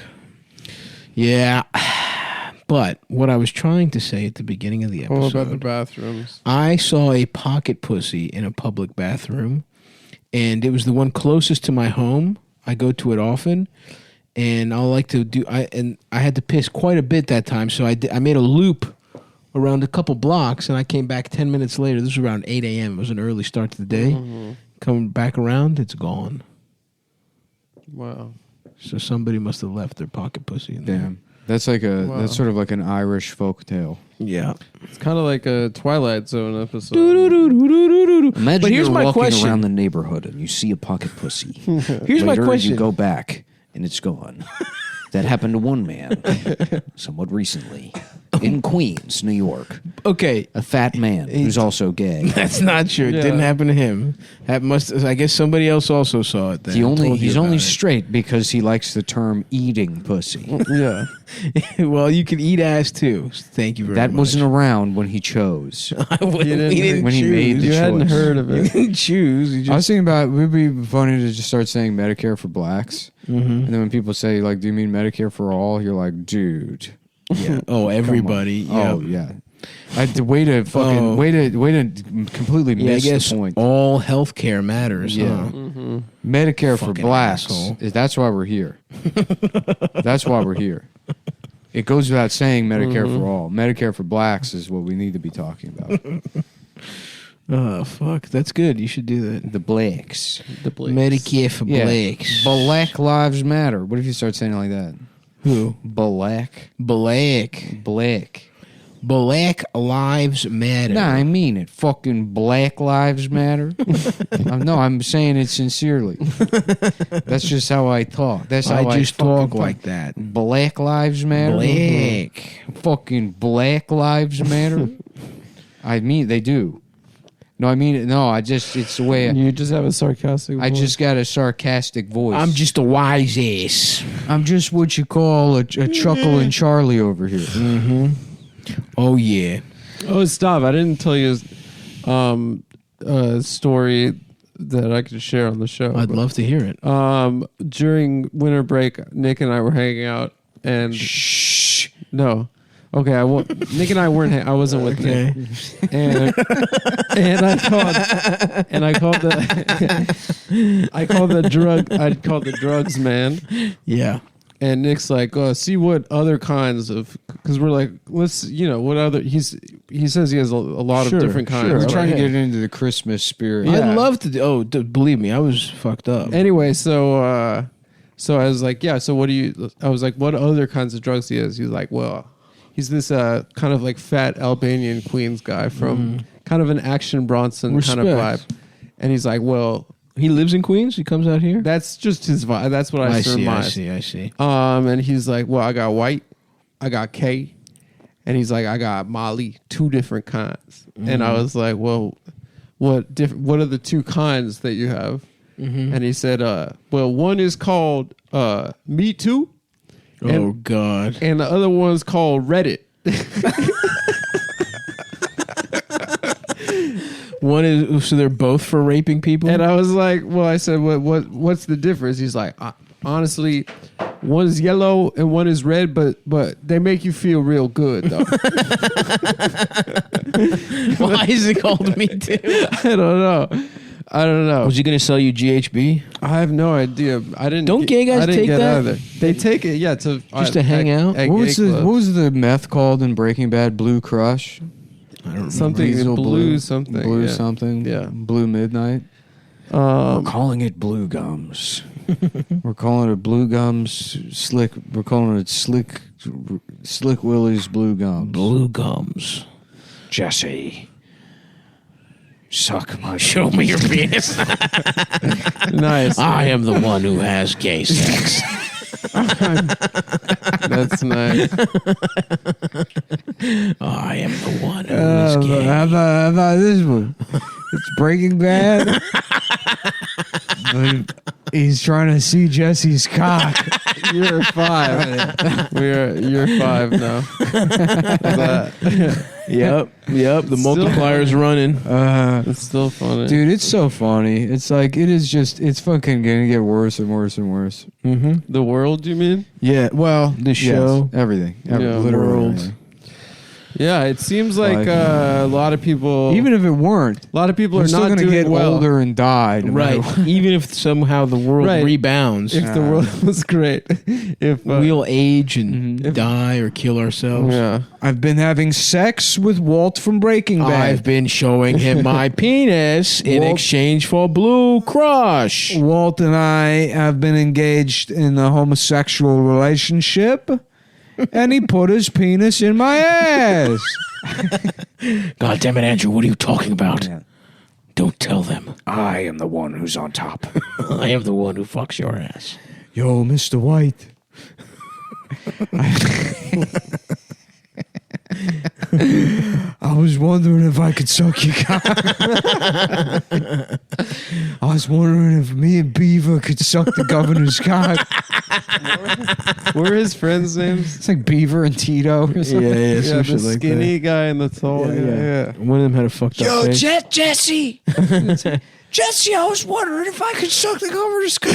Yeah. But what I was trying to say at the beginning of the all episode, about the bathrooms. I saw a pocket pussy in a public bathroom, and it was the one closest to my home. I go to it often, and I like to do. I had to piss quite a bit that time, so I made a loop around a couple blocks, and I came back 10 minutes later. This was around 8 a.m. It was an early start to the day. Coming back around, it's gone. Wow. So somebody must have left their pocket pussy in there. Damn. That's like Wow. that's sort of like an Irish folk tale. Yeah. It's kind of like a Twilight Zone episode. Imagine But here's you're my walking question. around the neighborhood and you see a pocket pussy. Here's my Later, question. You go back and it's gone. That happened to one man somewhat recently in Queens, New York. Okay. A fat man who's also gay. That's not true. It Yeah. didn't happen to him. That must. I guess somebody else also saw it. Then He's only straight because he likes the term eating pussy. Yeah. Well, you can eat ass too. Thank you very That much. wasn't around when he chose. We didn't- didn't when he choose. made the You hadn't choice. heard of You it. didn't choose. You I was just, thinking about it would be funny to just start saying Medicare for blacks. And then when people say, like, do you mean Medicare for all? You're like, dude. yeah. Oh, everybody. Yeah. Oh, yeah. Way to completely Yeah, I miss guess the point. all healthcare matters. Yeah. Huh? Medicare for Fucking blacks. asshole. That's why we're here. That's why we're here. It goes without saying Medicare for all. Medicare for blacks is what we need to be talking about. Oh, fuck. That's good. You should do that. The blacks. Medicare for blacks. Black Lives Matter. What if you start saying it like that? Who? Black. Black. Black. Black Lives Matter. No, I mean it. Fucking Black Lives Matter. No, I'm saying it sincerely. That's just how I talk. That's how I just fucking talk like that. Black Lives Matter. Black. Fucking Black Lives Matter. I mean, they do. No, I mean, no, it's the way You just have a sarcastic I voice. just got a sarcastic voice. I'm just a wise ass. I'm just what you call a chuckle and Charlie over here. Mm-hmm. Oh, yeah. Oh, stop. I didn't tell you a story that I could share on the show. I'd love to hear it. During winter break, Nick and I were hanging out, and no, okay, Nick and I weren't. I wasn't with Nick, and I called the drugs man. Yeah. And Nick's like, oh, see what other kinds of, because we're like, let's, what other, he says he has a lot of different kinds. We're Right? trying to get into the Christmas spirit. Yeah. I'd love to. Believe me, I was fucked up. Anyway, so I was like, yeah, so I was like, what other kinds of drugs he is? He's like, well, he's this kind of like fat Albanian Queens guy from kind of an Action Bronson kind of vibe. And he's like, well, he lives in Queens? He comes out here? that's just his vibe. That's what I surmise. I see. And he's like, well, I got white, I got K, and he's like, I got Molly, 2 different kinds. And I was like, well, what are the 2 kinds that you have? And he said, well, one is called Me Too. Oh, God. And the other one's called Reddit. One is, so they're both for raping people? And I was like, well, I said, what's the difference? He's like, honestly, one is yellow and one is red, but they make you feel real good, though. Why is it called Me Too? I don't know. Was he going to sell you GHB? I have no idea. I didn't. Don't gay guys I didn't take get that? Either. They take it, yeah, to Just to hang out? What was the meth called in Breaking Bad? Blue Crush? I don't something Diesel blue something. Blue yeah. something. Yeah. Blue Midnight. We're calling it Blue Gums. We're calling it Blue Gums Slick. We're calling it Slick Willie's Blue Gums. Blue Gums. Jesse, suck my. Show me your penis. Nice. I am the one who has gay sex. That's nice. I am the one who is gay. How about this one? It's Breaking Bad. He's trying to see Jesse's cock. You're 5. You're 5 now. Yep. The multiplier's running. It's still funny. Dude, it's so funny. It's like, it's fucking gonna get worse and worse and worse. Mm-hmm. The world, you mean? Yeah, well, The show. yes, everything. Yeah, Literally world. everything. Yeah, it seems like Like- a lot of people. Even if it weren't, a lot of people we're are still not gonna doing get well. older and die. No matter Right. what. Even if somehow the world Right. rebounds, If the world was great, if we'll age and die or kill ourselves. yeah, I've been having sex with Walt from Breaking Bad. I've been showing him my penis in Walt- exchange for Blue Crush. Walt and I have been engaged in a homosexual relationship, and he put his penis in my ass. God damn it, Andrew, what are you talking about? Yeah. Don't tell them. I am the one who's on top. I am the one who fucks your ass. Yo, Mr. White. I was wondering if I could suck your cock. I was wondering if me and Beaver could suck the governor's cock. what are his friends' names? It's like Beaver and Tito or something. Yeah, some the shit like skinny guy and the tall guy. Yeah. One of them had a fucked up face. Jesse! Jesse, I was wondering if I could suck the governor's cock.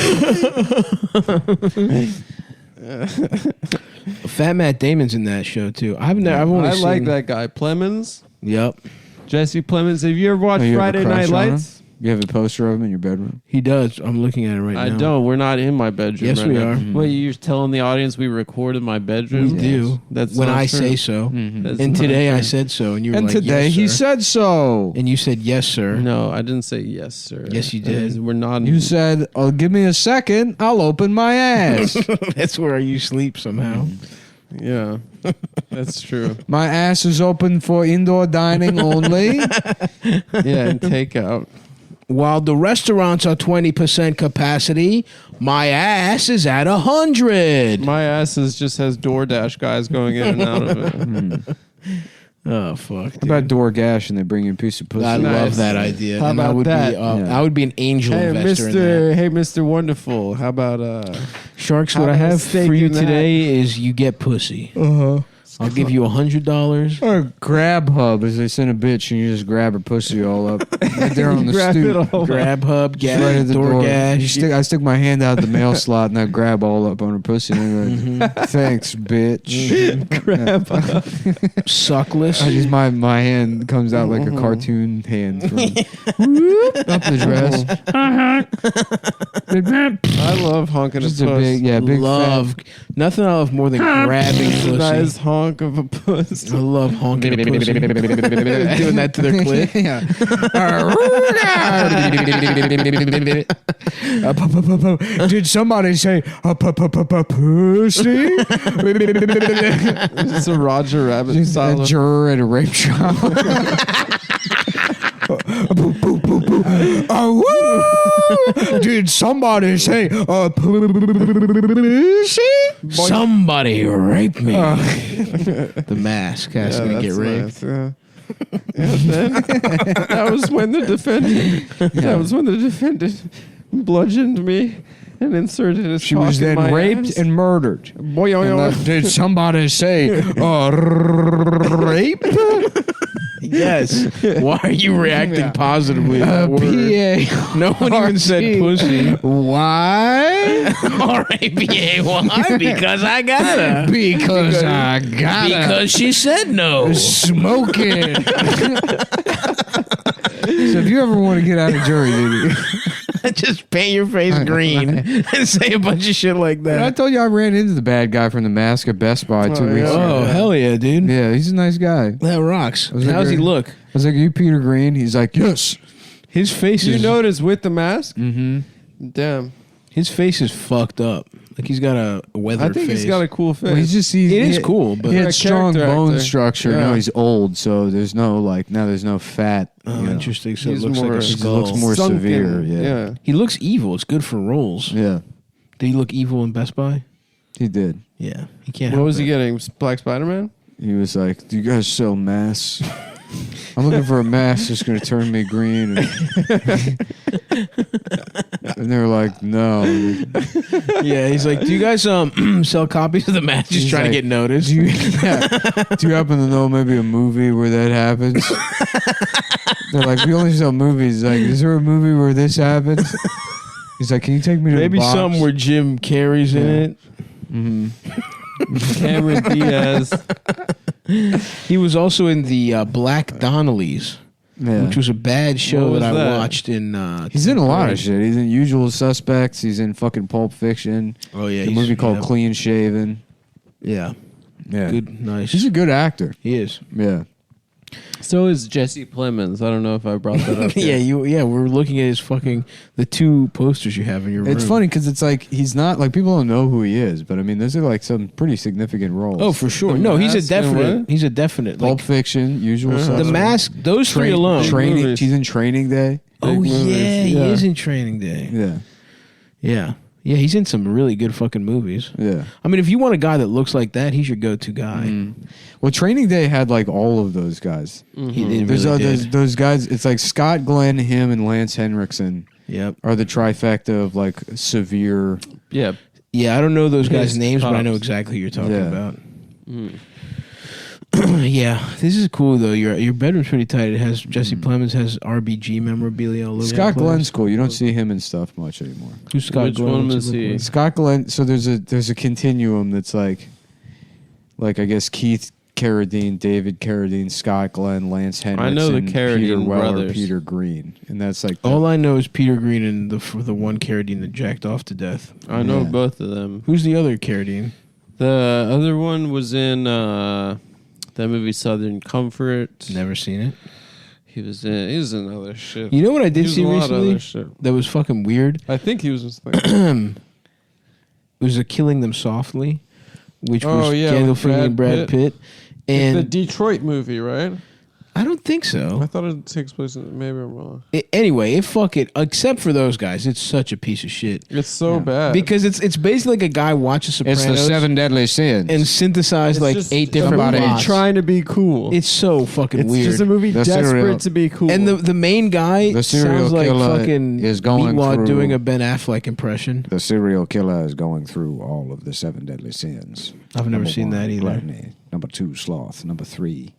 Fat Matt Damon's in that show too. I've only I seen. like that guy, Plemons. Yep, Jesse Plemons. Have you ever watched Oh, you have a Friday crush Night on him? Lights? You have a poster of him in your bedroom? he does. I'm looking at it right I now. don't. We're not in my bedroom. Yes, right we now. are. Wait, you're telling the audience we record in my bedroom? We do. That's when not I true. say so. That's And not today I true. said so, and you were And like, today yes, he sir. said so. And you said yes, sir. No, I didn't say yes, sir. Yes, you did. We're not. You said, "Oh, give me a second. I'll open my ass." That's where you sleep somehow. Yeah, that's true. My ass is open for indoor dining only. Yeah, and takeout. While the restaurants are 20% capacity, my ass is at 100. My ass just has DoorDash guys going in and out of it. Oh fuck! How about DoorDash and they bring you a piece of pussy? I love that idea. How And I about would that? Be, I would be an angel investor in that. Hey, Mr. Wonderful. How about Sharks, how what I about a have steak for you in that? today is you get pussy. I'll give you $100. Or Grab Hub, as they send a bitch and you just grab her pussy all up. Right there on the Grab stoop. it all up. Grab Hub, Just right at the door. DoorDash. I stick my hand out the mail slot and I grab all up on her pussy. And I'm like, thanks, bitch. Grab up. Suckless. I just my hand comes out like a cartoon hand from whoop, up the dress. I love honking Just a a puss. big love. Nothing I love more than grabbing pussy. Nice honk of a puss. I love honking a pussy. Doing that to their clit. Did somebody say pussy? It's a Roger Rabbit A style. juror at a rape trial. Did somebody say pussy? Somebody rape me. The Mask has to get raped. Nice, yeah. And then that was when the defendant bludgeoned me and inserted his She cock was in then my raped ass. and murdered. Boy, Did somebody say rape? Yes. Why are you reacting positively to that word? PA. No one even said pussy. Why? R-A-P-A. Why? Because I gotta. Because I gotta. Because she said no. Smoking. So if you ever want to get out of jury duty, Just paint your face green and say a bunch of shit like I that. told you I ran into the bad guy from the Mask at Best Buy 2 weeks ago. Oh, hell yeah, dude. Yeah, he's a nice guy. That rocks. was How's like, he look? I was like, "Are you Peter Green?" He's like, "Yes." His face You is notice with the mask? Mm-hmm. Damn. his face is fucked up. Like he's got a weathered I think face. he's got a cool face. Well, he's just It is cool, but he a had strong character bone actor. structure. Yeah. Now he's old, so there's no there's no fat. oh, you know. interesting. So it He's looks more- like a he skull. looks more Sunken. severe. Yeah. He looks evil. It's good for roles. Yeah, Did he look evil in Best Buy? he did. Yeah, he can't. What help was he it. getting? Black Spider-Man? He was like, "Do you guys sell masks? I'm looking for a mask that's going to turn me green." And they were like, "No." Yeah, he's like, do you guys sell copies of the match? Just He's trying like, to get noticed. Do you happen to know maybe a movie where that happens? They're like, "We only sell movies." Like, is there a movie where this happens? He's like, "Can you take me to Maybe the box?" something where Jim Carrey's in it. Cameron Diaz. He was also in the Black Donnellys, Yeah. which was a bad show What that was I that? watched in. He's in a lot of shit. He's in Usual Suspects. He's in fucking Pulp Fiction. Oh yeah, A movie called Clean Shaven. Yeah, Yeah. good, nice. He's a good actor. He is. Yeah. So is Jesse Plemons. I don't know if I brought that up. Yeah, yet. we're looking at his fucking the two posters you have in your room. It's funny because it's like he's not like people don't know who he is, but I mean those are like some pretty significant roles. Oh, for sure. The No, he's a Mask and definite. what? He's a definite. Pulp Like, Fiction, Usual Suspects. the Mask. Those three alone. Training. movies. He's in Training Day. Oh Big yeah, movies. he Yeah. is in Training Day. Yeah. Yeah. Yeah, he's in some really good fucking movies. Yeah. I mean, if you want a guy that looks like that, he's your go-to guy. Well, Training Day had like all of those guys. He did There's really did. those guys. It's like Scott Glenn, him, and Lance Henriksen Yep. are the trifecta of like severe. Yeah. Yeah, I don't know those guys' His names, but I know pops. exactly who you're talking Yeah. about. Yeah, this is cool though. Your bedroom's pretty tight. It has Jesse Plemons has RBG memorabilia all over. Scott the place. Glenn's cool. You don't see him in stuff much anymore. Who's Scott Which Glenn? one What's was look he? like? Scott Glenn. So there's a continuum that's like I guess Keith Carradine, David Carradine, Scott Glenn, Lance Henriksen, I know the Peter Carradine Weller, brothers. Peter Green, and that's like All I know is Peter Green and the one Carradine that jacked off to death. I know Yeah. both of them. Who's the other Carradine? The other one was in that movie Southern Comfort. Never seen it. He was in other shit. You know what I He did was see in a lot of recently? other shit. That was fucking weird. I think he was just like It was a Killing Them Softly, which Oh, was yeah, Gandolfini with and Brad Pitt. the And Detroit movie, right? I don't think so. I thought it takes place in. Maybe I'm wrong. Anyway, fuck it. Except for those guys, it's such a piece of shit. It's so bad because it's basically like a guy watches Sopranos. It's the 7 deadly sins and synthesized like 8 different plots. trying to be cool. It's so fucking weird. It's just a movie desperate to be cool. And the main guy The serial sounds like killer fucking is going Meatwad through- doing a Ben Affleck impression. The serial killer is going through all of the 7 deadly sins. I've never Number seen 1, that either. Gluttony. Number 2, sloth. Number 3,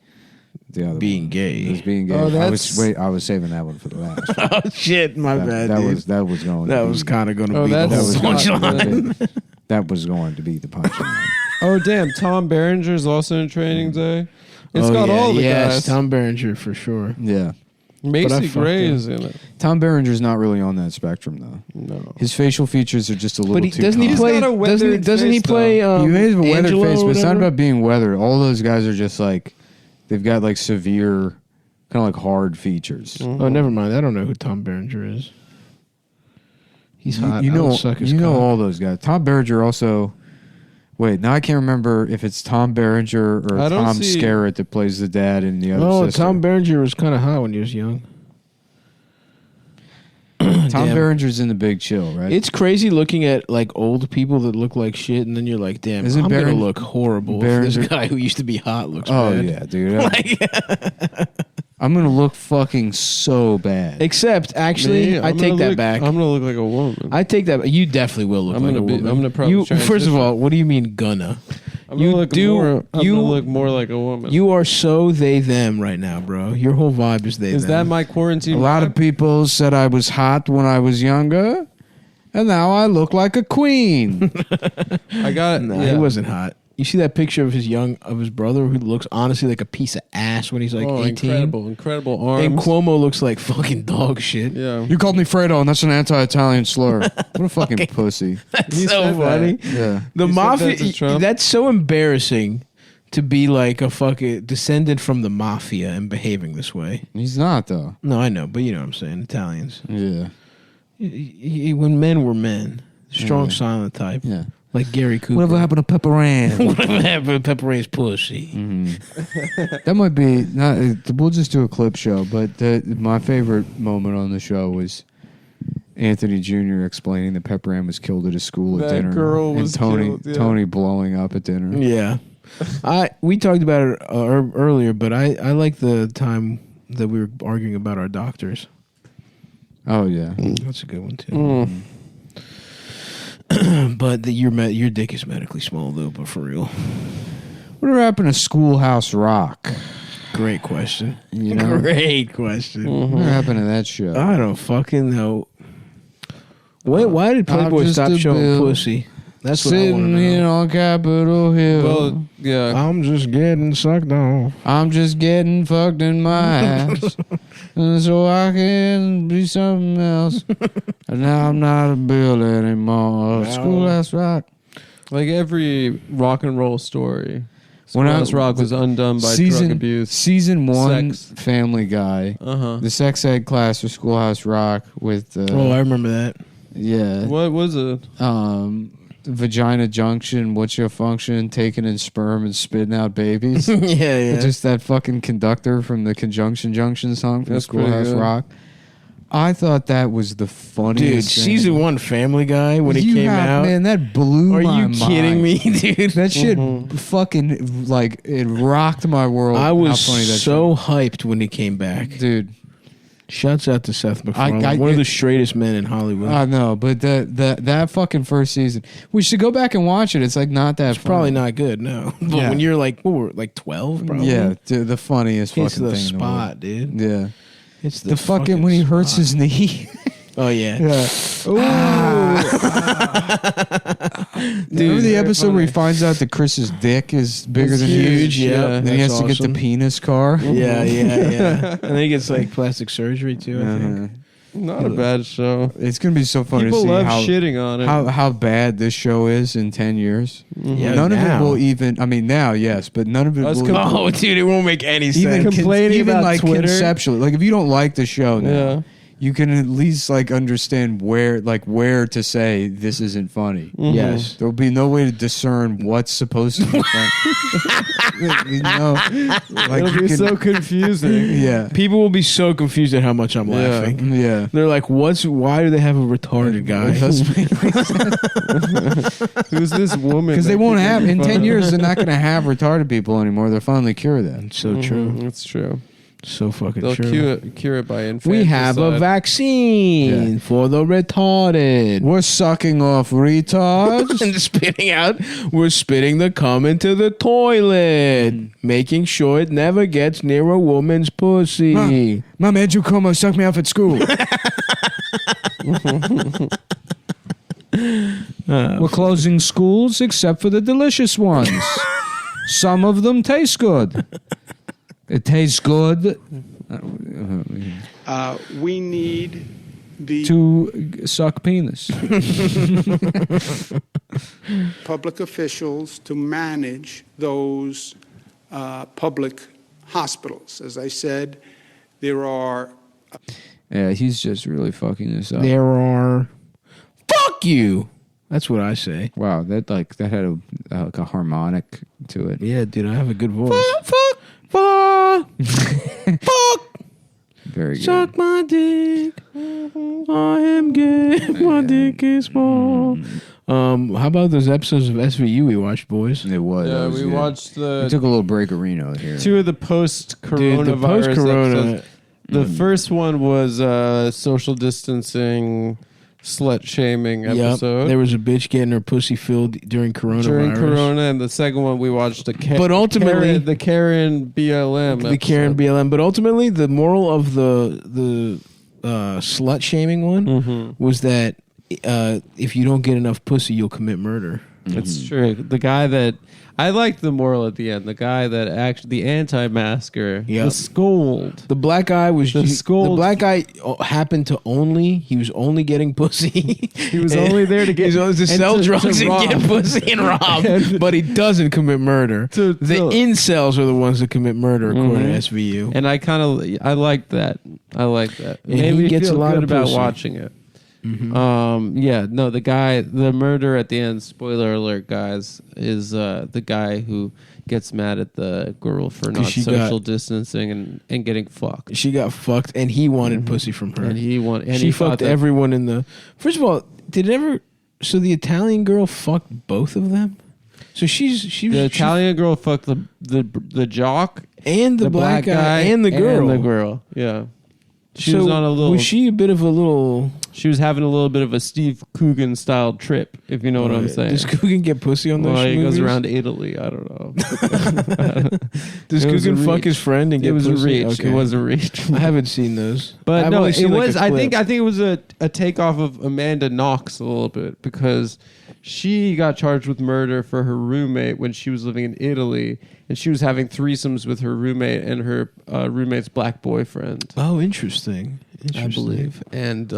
the other Being one gay. is being gay. Oh, I was saving that one for the last. Oh shit, my bad. That dude. was going. That to was be- kind of going to be that the whole was punchline. That was going to be the punchline. Oh damn! Tom Berenger's also in Training Day. It's got all the guys. Tom Berenger for sure. Yeah. But I Macy fucked Gray him. is in it. Tom Berenger's not really on that spectrum though. No. His facial features are just a little But he, too doesn't he common. play? got a weathered Doesn't he face, play? He may have a weathered Angelo face, or but it's not whatever? about being weathered. All those guys are just like they've got like severe, kind of like hard features. Oh, never mind. I don't know who Tom Berenger is. He's hot. You I know, would suck his you know cock. all those guys. Tom Berenger also. Wait, now I can't remember if it's Tom Berenger or I don't Tom see- Skerritt that plays the dad in the other Oh, sister. Tom Berenger was kind of hot when he was young. Tom Damn. Berenger's in The Big Chill, right? It's crazy looking at like old people that look like shit, and then you're like, "Damn, Isn't I'm gonna Beren- look horrible if Berenger- this guy who used to be hot looks oh bad." yeah, dude. I'm gonna look fucking so bad. Except, actually, Me, I I'm take gonna that look- back. I'm gonna look like a woman. I take that. You definitely will look I'm like gonna a be- woman. I'm gonna probably You, first of transition. all, what do you mean gonna? I'm you gonna look do. more, I'm you gonna look more like a woman. You are so they them right now, bro. Your whole vibe is they Is them. that my quarantine? A lot vibe? of people said I was hot when I was younger, and now I look like a queen. I got it. Nah, yeah. he wasn't hot. You see that picture of his brother who looks honestly like a piece of ass when he's like 18. Incredible arms. And Cuomo looks like fucking dog shit. Yeah. You called me Fredo, and that's an anti-Italian slur. What a fucking pussy. That's He so said that. funny. Yeah. The He said mafia. that to Trump. That's so embarrassing to be like a fucking descendant from the mafia and behaving this way. He's not though. No, I know, but you know what I'm saying. Italians. Yeah. When men were men, strong, silent type. Yeah. Like Gary Cooper. Whatever happened to Pepper Ann? Whatever happened to Pepper Ray's pussy? That might be not. We'll just do a clip show. But my favorite moment on the show was Anthony Jr. explaining that Pepper Ann was killed at a school at That dinner, girl and was Tony killed, yeah. Tony blowing up at dinner. Yeah. We talked about it earlier, but I like the time that we were arguing about our doctors. Oh yeah. That's a good one too. But your dick is medically small though. But for real, Whatever happened to Schoolhouse Rock? great question. You know? Great question. What happened to that show? I don't fucking know. Why did Playboy I'm just stop a showing bill. pussy? That's what I want Sitting to here know. on Capitol Hill. Well, yeah. I'm just getting sucked off. I'm just getting fucked in my ass, and so I can be something else. And now I'm not a bill anymore. Schoolhouse Rock. Like every rock and roll story. When Schoolhouse Rock was undone by drug abuse. Season 1, sex. Family Guy. Uh-huh. The sex ed class for Schoolhouse Rock with Oh, I remember that. yeah, What was it? Vagina Junction. What's your function? Taking in sperm and spitting out babies. Yeah. Just that fucking conductor from the Conjunction Junction song from That's pretty Schoolhouse good. Rock. I thought that was the Dude, funniest thing. season 1 Family Guy when it came out. Man, that blew Are my you mind. kidding me, dude? That shit fucking, like, it rocked my world. I how was funny that so hyped when he came back. shit. Dude, Shouts out to Seth MacFarlane, one of the straightest men in Hollywood. I know, but that fucking first season, we should go back and watch it. It's like not that It's probably not good, no. But Yeah. when you're like, what were we, like 12, probably? Yeah, dude, the funniest It's fucking the thing in the spot, dude. world. Yeah. It's The fucking when he hurts spot. his knee. Oh, yeah. Yeah. Remember the episode where he finds out that Chris's dick is bigger It's than huge, his? yeah. And he That's has to get awesome. the penis car. Yeah. And then he gets like plastic surgery, too, I think. Not a bad show. It's gonna be so funny People to see love how, shitting on it. how bad this show is in 10 years. Yeah, None of it now. will even. I mean, now yes, but none of it Us will. Oh, dude, it won't make any sense. even complaining even about like Twitter. conceptually, like if you don't like the show now, Yeah. you can at least like understand where to say this isn't funny. Mm-hmm. Yes. There'll be no way to discern what's supposed to be funny. It'll be so confusing. Yeah. People will be so confused at how much I'm laughing. Yeah. They're like, why do they have a retarded guy? Who's this woman? Because they that won't keeps have, making in fun 10 of? years, they're not going to have retarded people anymore. They'll finally cure that. So true. It's true. So fucking They'll true. cure it by infanticide. We have a vaccine for the retarded. We're sucking off retards. And spitting out, we're spitting the cum into the toilet, making sure it never gets near a woman's pussy. Mom, Andrew Cuomo sucked me off at school. We're closing schools except for the delicious ones. Some of them taste good. It tastes good. We need the To suck penis. public officials to manage those public hospitals. As I said, there are Yeah, he's just really fucking this up. There are. Fuck you. That's what I say. Wow, that had a harmonic to it. Yeah, dude, I have a good voice. Fuck. Very good. Suck my dick. I am gay. My dick is small. How about those episodes of SVU we watched, boys? It was. Yeah, that was we good. watched We took a little break of Reno here. two of the post-coronavirus Dude, the post-corona. episodes. The first one was social distancing, slut-shaming episode. There was a bitch getting her pussy filled during coronavirus. During Corona, and the second one we watched But ultimately- the Karen BLM. The Karen episode. BLM. But ultimately, the moral of the slut shaming one was that if you don't get enough pussy, you'll commit murder. It's true. The guy that I liked the moral at the end. The guy that actually the anti-masker, Yep. the scold. The black guy was The scold- the black guy happened to he was only getting pussy. He was only there to get He was to and sell drugs and rob. get pussy and rob, but he doesn't commit murder. The incels are the ones that commit murder, according to SVU. And I liked that. I like that. It And made he me gets feel a lot good of about pussy. watching it. The murder at the end, spoiler alert, guys, is the guy who gets mad at the girl for not she social got- distancing and getting fucked. She got fucked, and he wanted pussy from her. And he she fucked everyone in the. First of all, did it ever? So the Italian girl fucked both of them. So she was The Italian girl fucked the jock and the black guy and the girl. And the girl, yeah. She So was on a little. Was she a bit of a little? She was having a little bit of a Steve Coogan style trip, if you know what I'm saying. Does Coogan get pussy on those Well, he movies? goes around Italy. I don't know. Does It was Coogan a fuck reach. his friend and get It was pussy? a reach. Okay. It was a reach. I haven't seen those. But I've no, only it seen, like, was. a I clip. think it was a takeoff of Amanda Knox a little bit because she got charged with murder for her roommate when she was living in Italy, and she was having threesomes with her roommate and her roommate's black boyfriend, Oh, interesting. I believe. And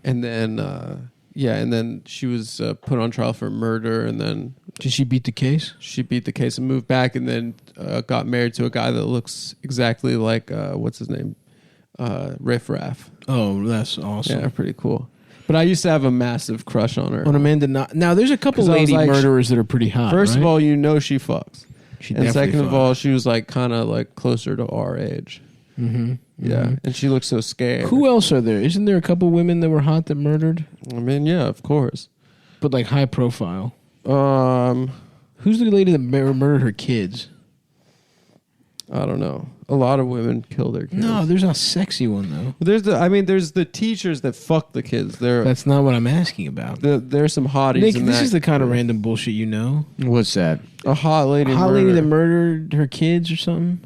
then she was put on trial for murder, and then Did she beat the case? she beat the case and moved back, and then got married to a guy that looks exactly like what's his name, Riff Raff. Oh, that's awesome. Yeah, pretty cool. But I used to have a massive crush on her. On Amanda, now there's a couple 'Cause I was lady like, murderers that are pretty hot. First of right? all, you know she fucks. She And definitely second of fucks. all, she was like kind of like closer to our age. Mm-hmm. Yeah, and she looked so scared. Who else are there? Isn't there a couple women that were hot that murdered, I mean, yeah, of course. but like high profile? Um, Who's the lady that murdered her kids? I don't know. A lot of women kill their kids. No, there's not a sexy one though. there's the teachers that fuck the kids. That's not what I'm asking about. There's some hotties. Nick, in this that. is the kind of random bullshit you know. What's that? A hot lady. A hot lady murder. that murdered her kids or something.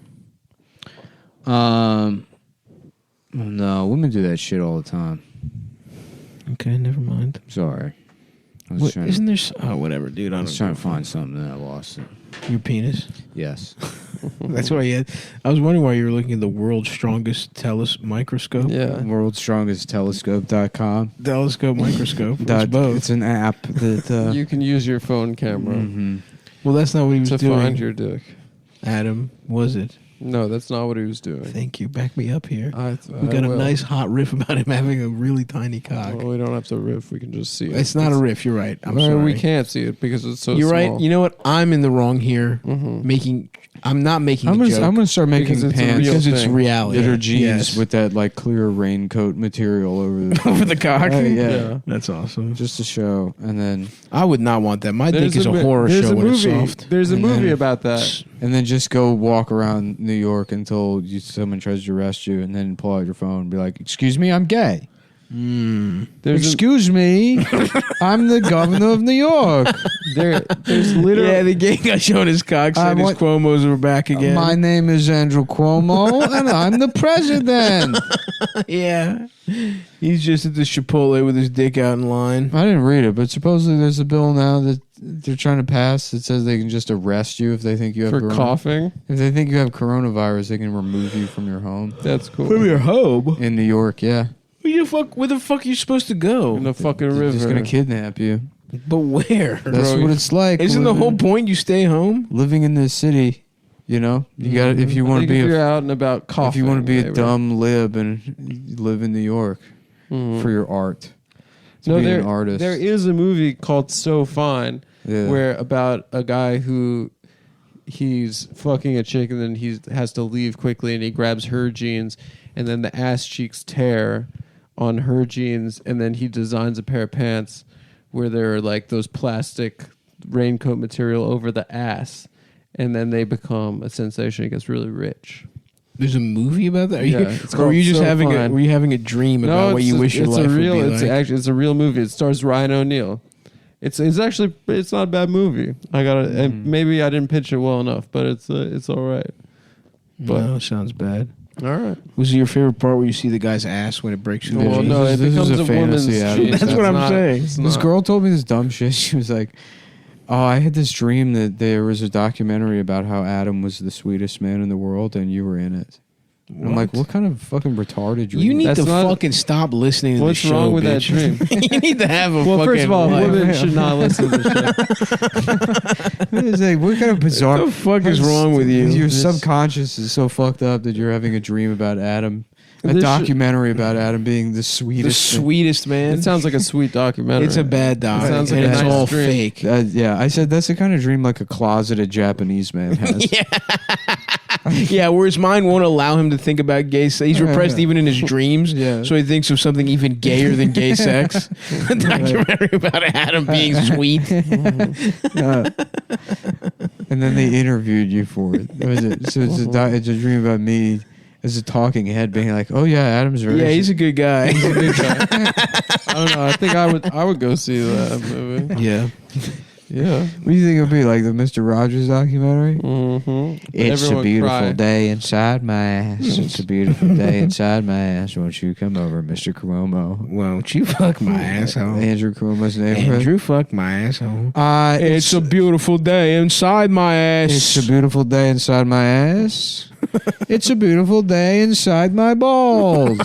No, women do that shit all the time. Okay, never mind. Sorry. I was What, trying isn't to, there? Oh, whatever, dude. I I don't was trying know. to find something and I lost it. Your penis. Yes. That's why you had. I was wondering why you were looking at the world's strongest Yeah. microscope. World's strongest telescope.com. Telescope microscope. It's both. It's an app that You can use your phone camera Well, that's not what he was to doing. find your dick. Adam, was it? No, that's not what he was doing. Thank you. Back me up here. I We got a will. nice hot riff about him having a really tiny cock. Well, we don't have to riff. We can just see it. It's not a riff. You're right. I'm Well, sorry. we can't see it because it's so You're small. right. You know what? I'm in the wrong here. I'm not making a joke. I'm gonna start making Because it's a pants real because it's thing. reality. that are jeans Yes. with that like clear raincoat material over the over the cock. yeah. That's awesome. just to show. And then I would not want that. My dick is a mi- horror there's show a when movie. it's soft. There's a And movie then- about that. just go walk around New York until someone tries to arrest you, and then pull out your phone and be like, "Excuse me, I'm gay." Excuse me, I'm the governor of New York. There's literally Yeah, the gay guy showing his cock said his want- Cuomo's were back again. My name is Andrew Cuomo, and I'm the president. Yeah. He's just at the Chipotle with his dick out in line. I didn't read it, but supposedly there's a bill now that they're trying to pass that says they can just arrest you if they think you have for coughing. If they think you have coronavirus, they can remove you from your home. That's cool. From your home? In New York, yeah. Where the fuck are you supposed to go? In the fucking They're river. just gonna kidnap you. But where? That's what it's like. Isn't the living- whole point you stay home? living in this city? You know, you got if you want to be If you're out and about coughing. if you want to be a maybe. dumb lib and live in New York for your art. To be an artist. there is a movie called So Fine Yeah. where about a guy who he's fucking a chick and then he has to leave quickly and he grabs her jeans and then the ass cheeks tear on her jeans and then he designs a pair of pants where there are like those plastic raincoat material over the ass and then they become a sensation. He gets really rich. There's a movie about that? Yeah, it's Or were called you just So having Fine. were you having a dream about what you wish your it's life a real, would be it's like? actually it's a real movie. It stars Ryan O'Neal. It's actually it's not a bad movie. I got to maybe I didn't pitch it well enough, but it's all right. But No, sounds bad. all right. Was it your favorite part where you see the guy's ass when it breaks through the Well, jeans? no, it This is becomes a a woman's fantasy, Adam. jeans. That's what I'm not- saying. it's This not. girl told me this dumb shit. She was like, "Oh, I had this dream that there was a documentary about how Adam was the sweetest man in the world, and you were in it." And I'm like, "What kind of fucking retarded dream?" You need That's to not- fucking stop listening to What's the show, wrong with that bitch. dream? You need to have a Well, fucking first of all, life. women should not listen to this show. It's like, what kind of bizarre? What the fuck is wrong with you? Your This- subconscious is so fucked up that you're having a dream about Adam, a This should- documentary about Adam being the The sweetest. sweetest man. It sounds like a sweet documentary. It's a bad doc. It sounds like and a it's nice all dream. fake. Yeah, I said that's the kind of dream like a closeted Japanese man has. Yeah, whereas mine won't allow him to think about gay sex. He's repressed even in his dreams. Yeah. So he thinks of something even gayer than gay sex. A documentary about Adam being sweet. And then they interviewed you for it. What is it? So it's a dream about me as a talking head being like, "Oh yeah, Adam's very Yeah, he's a good guy. I don't know. I think I would go see that movie. Yeah. Yeah. What do you think it'll be like the Mr. Rogers documentary? Mm-hmm. It's a beautiful day inside my ass. It's a beautiful day inside my ass. Won't you come over, Mr. Cuomo? Won't you fuck my asshole? Andrew Cuomo's neighborhood. Andrew, fuck my asshole. It's a beautiful day inside my ass. It's a beautiful day inside my ass. It's a beautiful day inside my balls.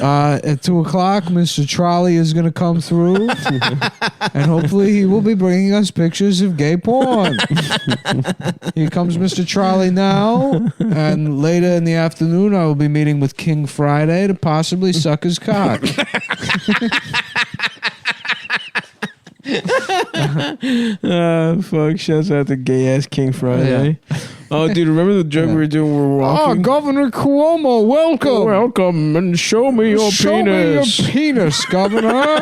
At 2:00, Mr. Trolley is going to come through, and hopefully he will be bringing us pictures of gay porn. Here comes Mr. Trolley now, and later in the afternoon, I will be meeting with King Friday to possibly suck his cock. Fuck. Shouts out to gay ass King Friday. Oh, dude, remember the joke we were doing when we were walking? Governor Cuomo, welcome. Welcome and show me your Show penis. me your penis, Governor.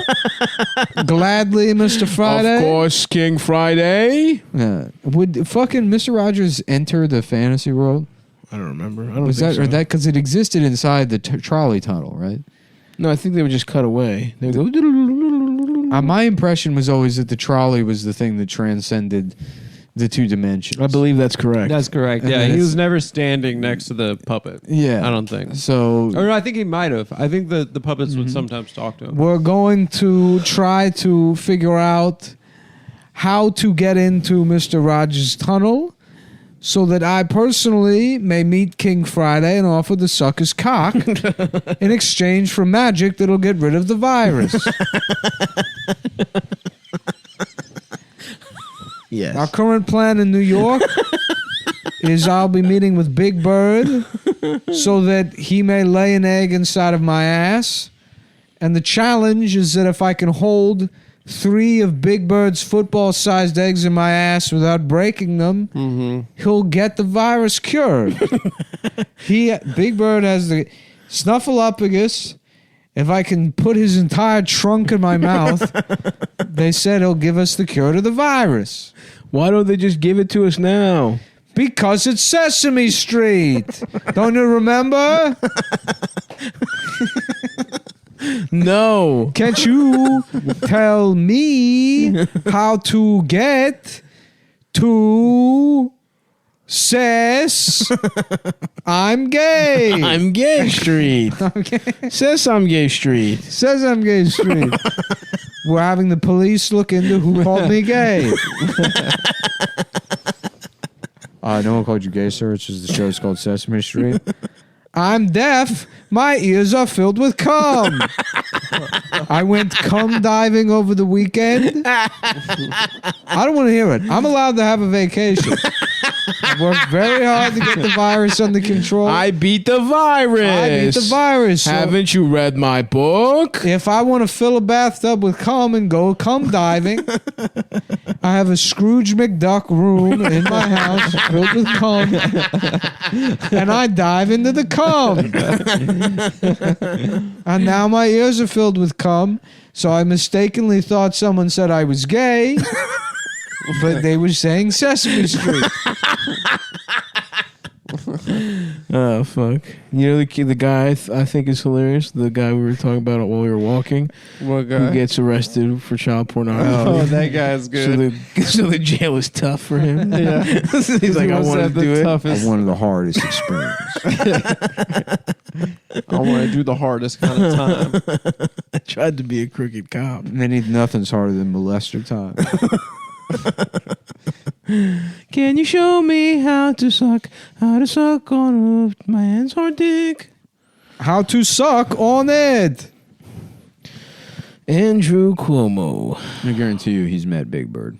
Gladly, Mr. Friday. Of course, King Friday. Yeah. Would fucking Mr. Rogers enter the fantasy world? I don't remember. I don't Was think that so. or that because it existed inside the trolley tunnel, right? No, I think they would just cut away. They would go. My impression was always that the trolley was the thing that transcended the two dimensions. I believe that's correct. That's correct. And Yeah, then he it's- was never standing next to the puppet. Yeah, I don't think. so. Or I think he might have. I think the puppets would sometimes talk to him. We're going to try to figure out how to get into Mr. Rogers' tunnel so that I personally may meet King Friday and offer to suck his cock in exchange for magic that'll get rid of the virus. Yes. Our current plan in New York is I'll be meeting with Big Bird so that he may lay an egg inside of my ass. And the challenge is that if I can hold 3 of Big Bird's football-sized eggs in my ass without breaking them, he'll get the virus cured. Big Bird has the Snuffleupagus. If I can put his entire trunk in my mouth, they said he'll give us the cure to the virus. Why don't they just give it to us now? Because it's Sesame Street. Don't you remember? No. Can't you tell me how to get to I'm gay. I'm gay street. Says I'm gay street. Says I'm gay street. We're having the police look into who called me gay. No one called you gay, sir. It's just the show's called Sesame Street. I'm deaf. My ears are filled with cum. I went cum diving over the weekend. I don't want to hear it. I'm allowed to have a vacation. I worked very hard to get the virus under control. I beat the virus. I beat the virus. So haven't you read my book? if I want to fill a bathtub with cum and go cum diving, I have a Scrooge McDuck room in my house filled with cum, and I dive into the cum. And now my ears are filled with cum, so I mistakenly thought someone said I was gay, but they were saying Sesame Street. Oh, fuck. You know the guy I think is hilarious? The guy we were talking about while we were walking? What guy? Who gets arrested for child pornography. Oh, that guy's good. So the jail is tough for him. Yeah. He's like, I want to do it. I wanted the hardest experience. I want to do the hardest kind of time. I tried to be a crooked cop. They need nothing's harder than molester time. Can you show me how to suck on a man's hard dick? How to suck on it. Andrew Cuomo. I guarantee you he's met Big Bird.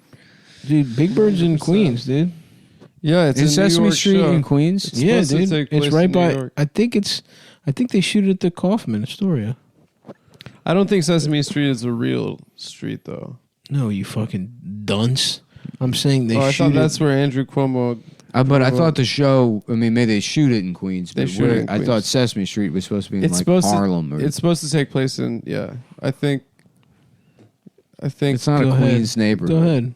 Dude, Big Bird's in Queens, dude. Yeah, it's Is a New Sesame York Street show. in Queens? It's Yeah, supposed to dude. take It's place right in New by. York. I think they shoot it at the Kaufman Astoria. I don't think Sesame Street is a real street, though. No, you fucking dunce. I'm saying they I shoot thought it. that's where Andrew Cuomo. But I thought the show, maybe they shoot it in Queens. They But shoot it in I Queens. thought Sesame Street was supposed to be in It's like supposed Harlem. to. It's supposed to take place in. Yeah, I think. It's not Go a ahead. Queens neighborhood. Go ahead.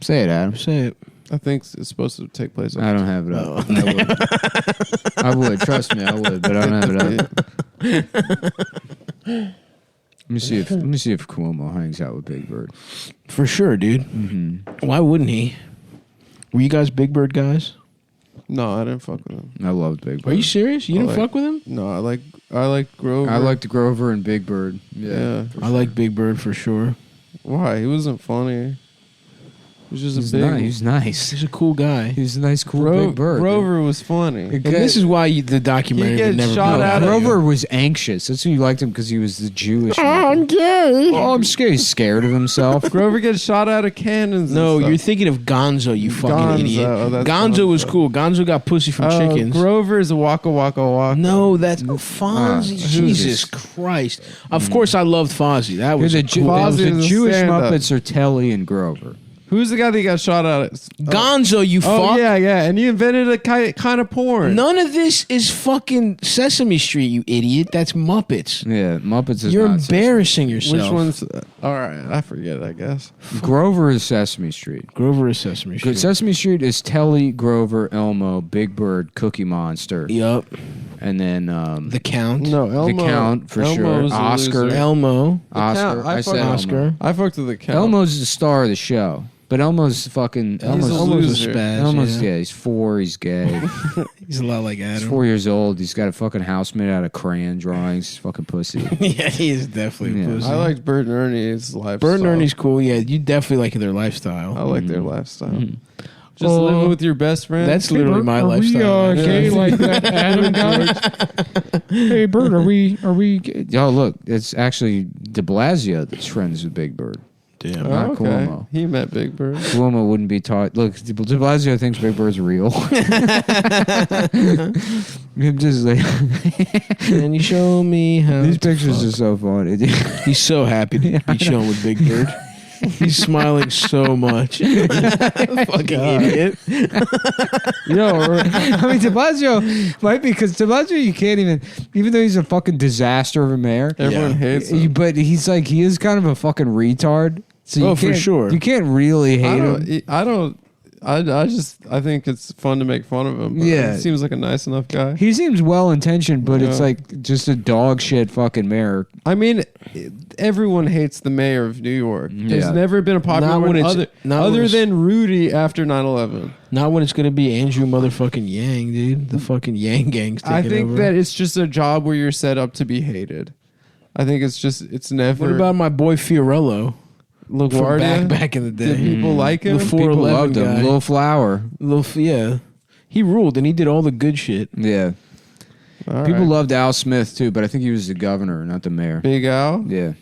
Say it, Adam. Say it. I think it's supposed to take place. I don't have it up. I would. Trust me, I would, but I don't have it up. Let me see if Cuomo hangs out with Big Bird. For sure, dude. Mm-hmm. Why wouldn't he? Were you guys Big Bird guys? No, I didn't fuck with him. I loved Big Bird. Are you serious? You didn't fuck with him? No, I like Grover. I liked Grover and Big Bird. Yeah. I like Big Bird for sure. Why? He wasn't funny. He was just He's a big. nice. He's nice. He's a cool guy. He's a nice, cool Big Bird. Grover was funny. And this is why the documentary He would gets never shot be out of- Grover was anxious. That's why you liked him, because he was the Jewish. I'm gay. Oh, I'm scared. He's scared of himself. Grover gets shot out of cannons. No, and you're stuff. thinking of Gonzo, you fucking Gonzo, idiot. oh, that's Gonzo was Gonzo. cool. Gonzo got pussy from chickens. Grover is a waka waka waka. No, that's Fonzie. Jesus Christ. Of course I loved Fonzie. That was The cool. Fonzie is a Jewish stand-up. Muppets are Telly and Grover. Who's the guy that got shot out? Gonzo, you Oh fuck. yeah, and you invented a kind of porn. None of this is fucking Sesame Street, you idiot. That's Muppets. Yeah, Muppets is You're not embarrassing yourself. Which one's? All right, I forget. I guess. Grover is Sesame Street. Grover is Sesame Street. Sesame Street is Telly, Grover, Elmo, Big Bird, Cookie Monster, Yup. and then The Count. No, Elmo. the Count for Elmo sure. was a Oscar, loser. Elmo. Oscar. Count. I I said fuck- Elmo. Oscar. I fucked with the count. Elmo's the star of the show, but Elmo's fucking. a Elmo's loser. spaz. Elmo's yeah. gay. He's 4. He's gay. He's a lot like He's Adam. 4 years old. He's got a fucking house made out of crayon drawings. He's fucking pussy. Yeah, he is definitely Yeah. a pussy. I liked Bert and Ernie's lifestyle. Bert and Ernie's cool. Yeah, you definitely like their lifestyle. I like their lifestyle. Just Oh, living with your best friend. That's literally my lifestyle. gay like that Adam guy? Hey, Bert, are we gay? Oh, look, it's actually De Blasio that's friends with Big Bird. Damn. Not okay. Cuomo. He met Big Bird. Cuomo wouldn't be taught. Look, de Blasio thinks Big Bird's real. Him just like, Can you show me how? these to pictures fuck? are so funny. He's so happy to be chilling with Big Bird. He's smiling so much. Fucking idiot. Yo, I mean, de Blasio might be because de Blasio, you can't even though he's a fucking disaster of a mayor, Everyone hates him. but he's like, he is kind of a fucking retard. So you Oh, for can't- sure. You can't really hate him. I think it's fun to make fun of him. But Yeah. he seems like a nice enough guy. He seems well intentioned, but it's Yeah. like just a dog shit fucking mayor. I mean, everyone hates the mayor of New York. There's Yeah. never been a popular Not when one it's- not when other it's- than Rudy after 9/11. Not when it's gonna be Andrew motherfucking Yang, dude. The fucking Yang gang's taking I think over. that it's just a job where you're set up to be hated. I think it's never. What about my boy Fiorello? From LaGuardia? back in the day. Did people like him? The People 411 loved him. guy. Little Flower. Yeah. He ruled and he did all the good shit. Yeah. All People right. loved Al Smith too, but I think he was the governor, not the mayor. Big Al. Yeah.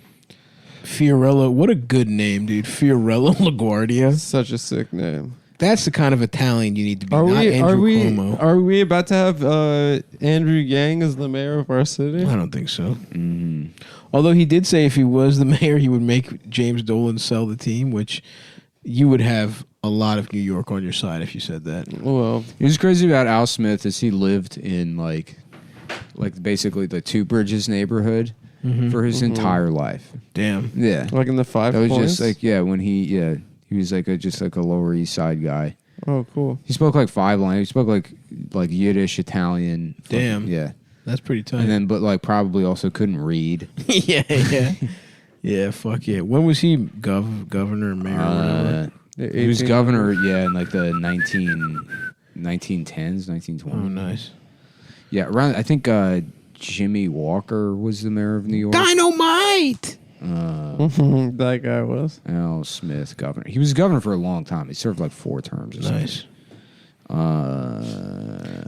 Fiorello, what a good name, dude. Fiorello LaGuardia. Such a sick name. That's the kind of Italian you need to be. Are not we? Andrew Are we? Cuomo. Are we about to have Andrew Yang as the mayor of our city? I don't think so. Although he did say if he was the mayor, he would make James Dolan sell the team, which you would have a lot of New York on your side if you said that. Well, He was crazy about Al Smith is he lived in like basically the Two Bridges neighborhood for his entire life. Damn. Yeah. like in the 5 That was points. just like when he was like just like a Lower East Side guy. Oh, cool. He spoke like 5 languages. He spoke like Yiddish, Italian. Damn. Yeah. That's pretty tight. And then but like probably also couldn't read. yeah. Yeah, fuck yeah. When was he governor, mayor, or whatever? He was governor, in like the 1910s, 1920s. Oh, nice. Yeah, around. I think Jimmy Walker was the mayor of New York. Dynamite! That guy was. Al Smith, governor. He was governor for a long time. He served like 4 terms or something. Nice.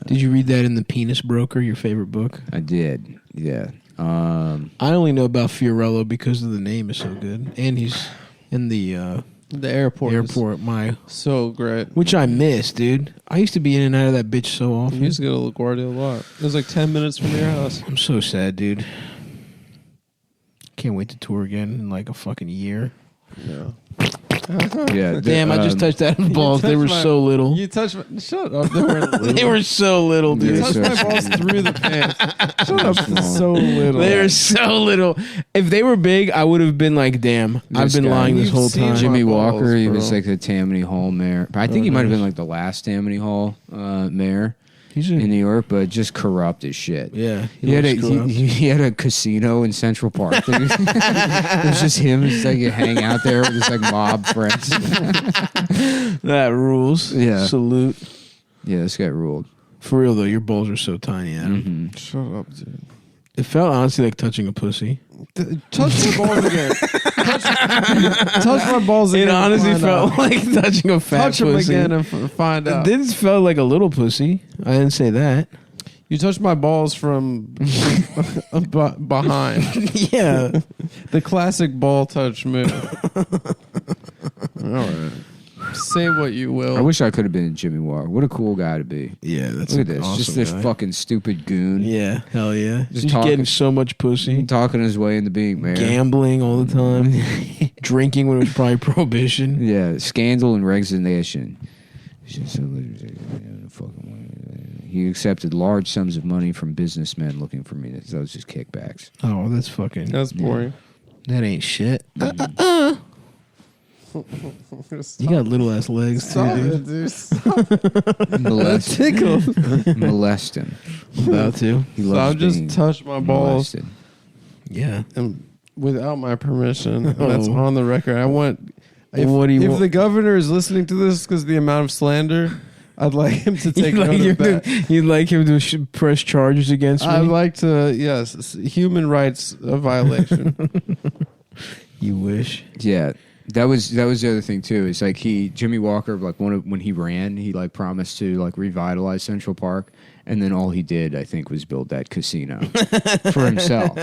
Did you read that in The Penis Broker, your favorite book? I did, yeah. I only know about Fiorello because of the name is so good. And he's in the The airport. airport, So great. which I miss, dude. I used to be in and out of that bitch so You often. used to go to LaGuardia a lot. It was like 10 minutes from your house. I'm so sad, dude. Can't wait to tour again in like a fucking year. Yeah. Yeah. Damn, I just touched that balls. They touched were my- so little. You touched my... Shut up. They were little. They were so little, You dude. touched my balls through the pants. Shut up. So little. They are so little. If they were big, I would have been like, damn, I've This been guy, lying this you've whole seen time. Jimmy my balls, Walker, he was bro. like the Tammany Hall mayor. But I think he might have been like the last Tammany Hall mayor He's in New York, but just corrupt as shit. yeah. He had, looks corrupt. he had a casino in Central Park. It was just him. It's like you hang out there with his like mob friends. That rules. Yeah. Salute. Yeah, this guy ruled. For real though, your balls are so tiny, Adam. Shut up, dude. It felt honestly like touching a pussy. Touch my balls again. Touch my balls again. It and honestly find felt out. like touching a fat Touch them pussy. again and find out. This felt like a little pussy. I didn't say that. You touched my balls from behind. Yeah. The classic ball touch move. All right. Say what you will. I wish I could have been Jimmy Walker. What a cool guy to be. Yeah, that's Look at an this. awesome Just this guy. fucking stupid goon. Yeah, hell yeah. Just talking- getting so much pussy. Talking his way into being mayor. Gambling all the time. Drinking when it was probably prohibition. Yeah, scandal and resignation. He accepted large sums of money from businessmen looking for me. That was just kickbacks. Oh, that's fucking. That's boring. That ain't shit. You got little ass legs Stop too, it, dude. dude. Molest, molest him. About to. He So loves I've just being touched my balls molested. Yeah. and without my permission. And that's on the record. I want. If, What do you if want? the governor is listening to this because the amount of slander, I'd like him to take note of that. You'd like him to press charges against me? I'd like to, yes, human rights violation. You wish. Yeah. That was the other thing too. It's like Jimmy Walker, like when he ran, he like promised to like revitalize Central Park, and then all he did, I think, was build that casino for himself.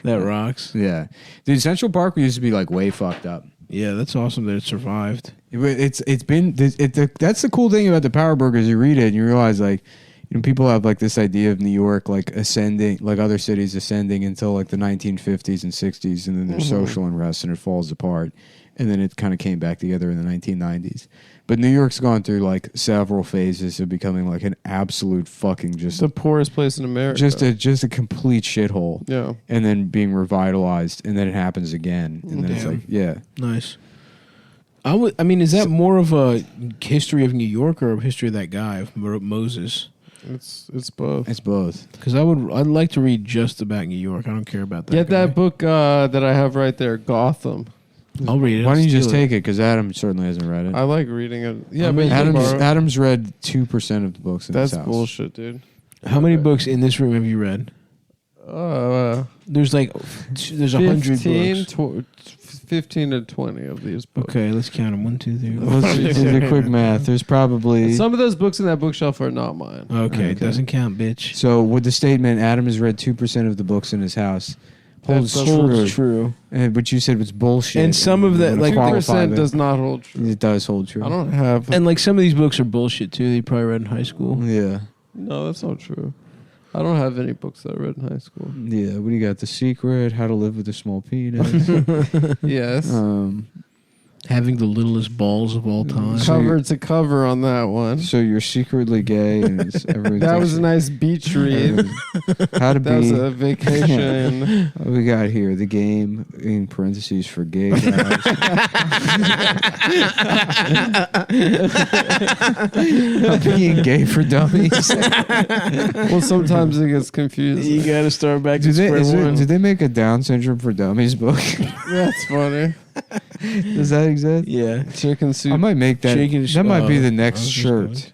That rocks. Yeah, dude, Central Park used to be like way fucked up. Yeah, that's awesome that it survived. That's the cool thing about the Power Burgers. You read it and you realize like, you know, people have like this idea of New York like ascending, like other cities ascending until like the 1950s and 60s, and then there's social unrest and it falls apart, and then it kind of came back together in the 1990s. But New York's gone through like several phases of becoming like an absolute fucking just the poorest place in America. Just a complete shithole. Yeah. And then being revitalized, and then it happens again, and then it's like, yeah, nice. I mean, is that more of a history of New York or a history of that guy of Moses? It's both. It's both. Because I'd like to read just about New York. I don't care about that. Get guy. that book that I have right there, Gotham. I'll read it. Why don't you just take it? Because Adam certainly hasn't read it. I like reading it. Yeah, I mean, Adam's read 2% of the books in his house. That's bullshit, dude. How many books in this room have you read? There's 100 books. 15 to 20 of these books. Okay, let's count them. 1, 2, 3. Let's do the quick math. There's probably Some of those books in that bookshelf are not mine. Okay, doesn't count, bitch. So with the statement, Adam has read 2% of the books in his house. Holds true. But you said was bullshit. And some of that, like 2% does not hold true. It does hold true. I don't have. And like some of these books are bullshit too. That you probably read in high school. Yeah. No, that's not true. I don't have any books that I read in high school. Yeah. What do you got? The Secret, How to Live with a Small Penis. Yes. Having the littlest balls of all time. Cover to cover on that one. So you're secretly gay, and that was a nice beach read. How to That was a be. vacation. What we got here? The game in parentheses for gay guys. Being gay for dummies. Well, sometimes it gets confused. You got to start back to Did square one. they make a Down syndrome for dummies book? That's funny. Does that exist? Yeah. Chicken soup. I might make that. That might be the next shirt.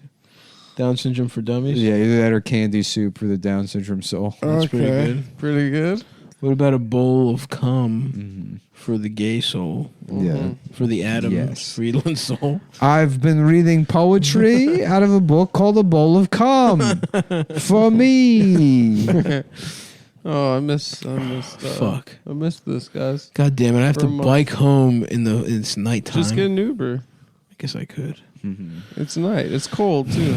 Down syndrome for dummies? Yeah, either that or candy soup for the Down syndrome soul. That's pretty good. Pretty good. What about a bowl of cum for the gay soul? Yeah. For the Adam Yes. Friedland soul? I've been reading poetry out of a book called A Bowl of Cum for me. Oh, I missed. Fuck. I missed this, guys. God damn it! I have For to a month. bike home it's nighttime. Just get an Uber. I guess I could. It's night. It's cold too.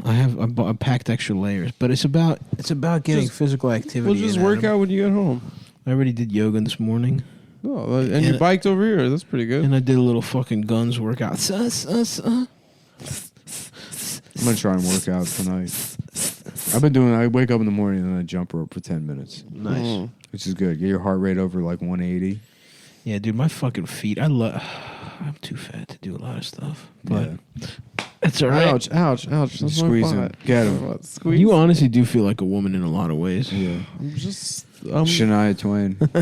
I packed extra layers, but it's about getting physical activity. We'll just in, work Adam. out when you get home. I already did yoga this morning, Oh, and you biked over here. That's pretty good. and I did a little fucking guns workout. I'm gonna try and work out tonight. I wake up in the morning and then I jump rope for 10 minutes. Nice. Which is good. Get your heart rate over like 180. Yeah, dude, my fucking feet. I'm too fat to do a lot of stuff, but it's all right. Ouch! That's Squeeze my him. Get him. Squeeze. You honestly do feel like a woman in a lot of ways. Yeah. I'm just. Shania Twain. I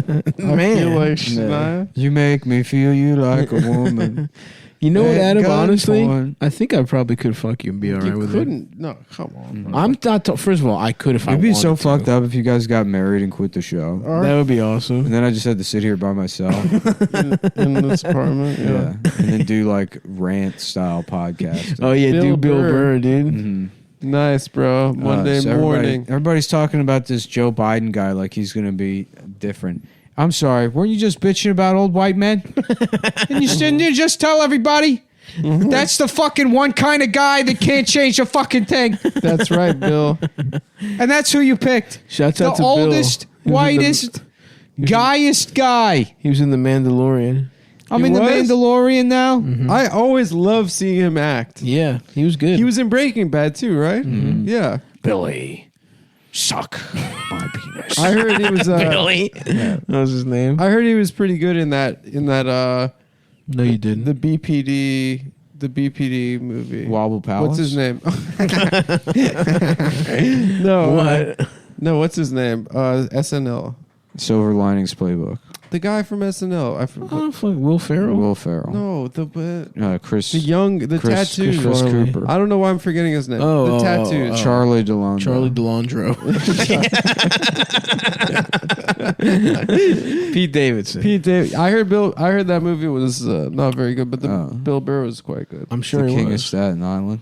feel like Shania. You make me feel you like a woman. You know what, At Adam? gunpoint. Honestly, I think I probably could fuck you and be all right You with couldn't. No, come on. it. I'm not. First of all, I could if I It'd wanted be so to. fucked up if you guys got married and quit the show. That would be awesome. And then I just had to sit here by myself. in this apartment. Yeah. And then do like rant style podcast. Oh yeah, Bill do Bill Burr. Burr, dude. Mm-hmm. Nice, bro. Monday So morning. Everybody's talking about this Joe Biden guy like he's going to be different. I'm sorry. Weren't you just bitching about old white men? Didn't you just tell everybody? That's the fucking one kind of guy that can't change a fucking thing. That's right, Bill. And that's who you picked. Shouts The out to oldest, Bill. whitest, guyest guy. He was in the Mandalorian. I'm He in the was? Mandalorian now. I always love seeing him act. Yeah, he was good. He was in Breaking Bad too, right? Yeah. Billy, suck my penis. I heard he was. Billy. That was his name. I heard he was pretty good in that. No, you didn't. The BPD movie. Wobble Palace. What's his name? No. What? No, what's his name? SNL. Silver Linings Playbook. The guy from SNL. I forgot. Oh, fuck, Will Ferrell. Will Ferrell. No, the Chris. tattoos. Chris Cooper. I don't know why I'm forgetting his name. Oh, the tattoos. Charlie Delondro. Charlie Delondro. Pete Davidson. I heard that movie was not very good, but Bill Burr was quite good. I'm sure the he King was. of Staten Island.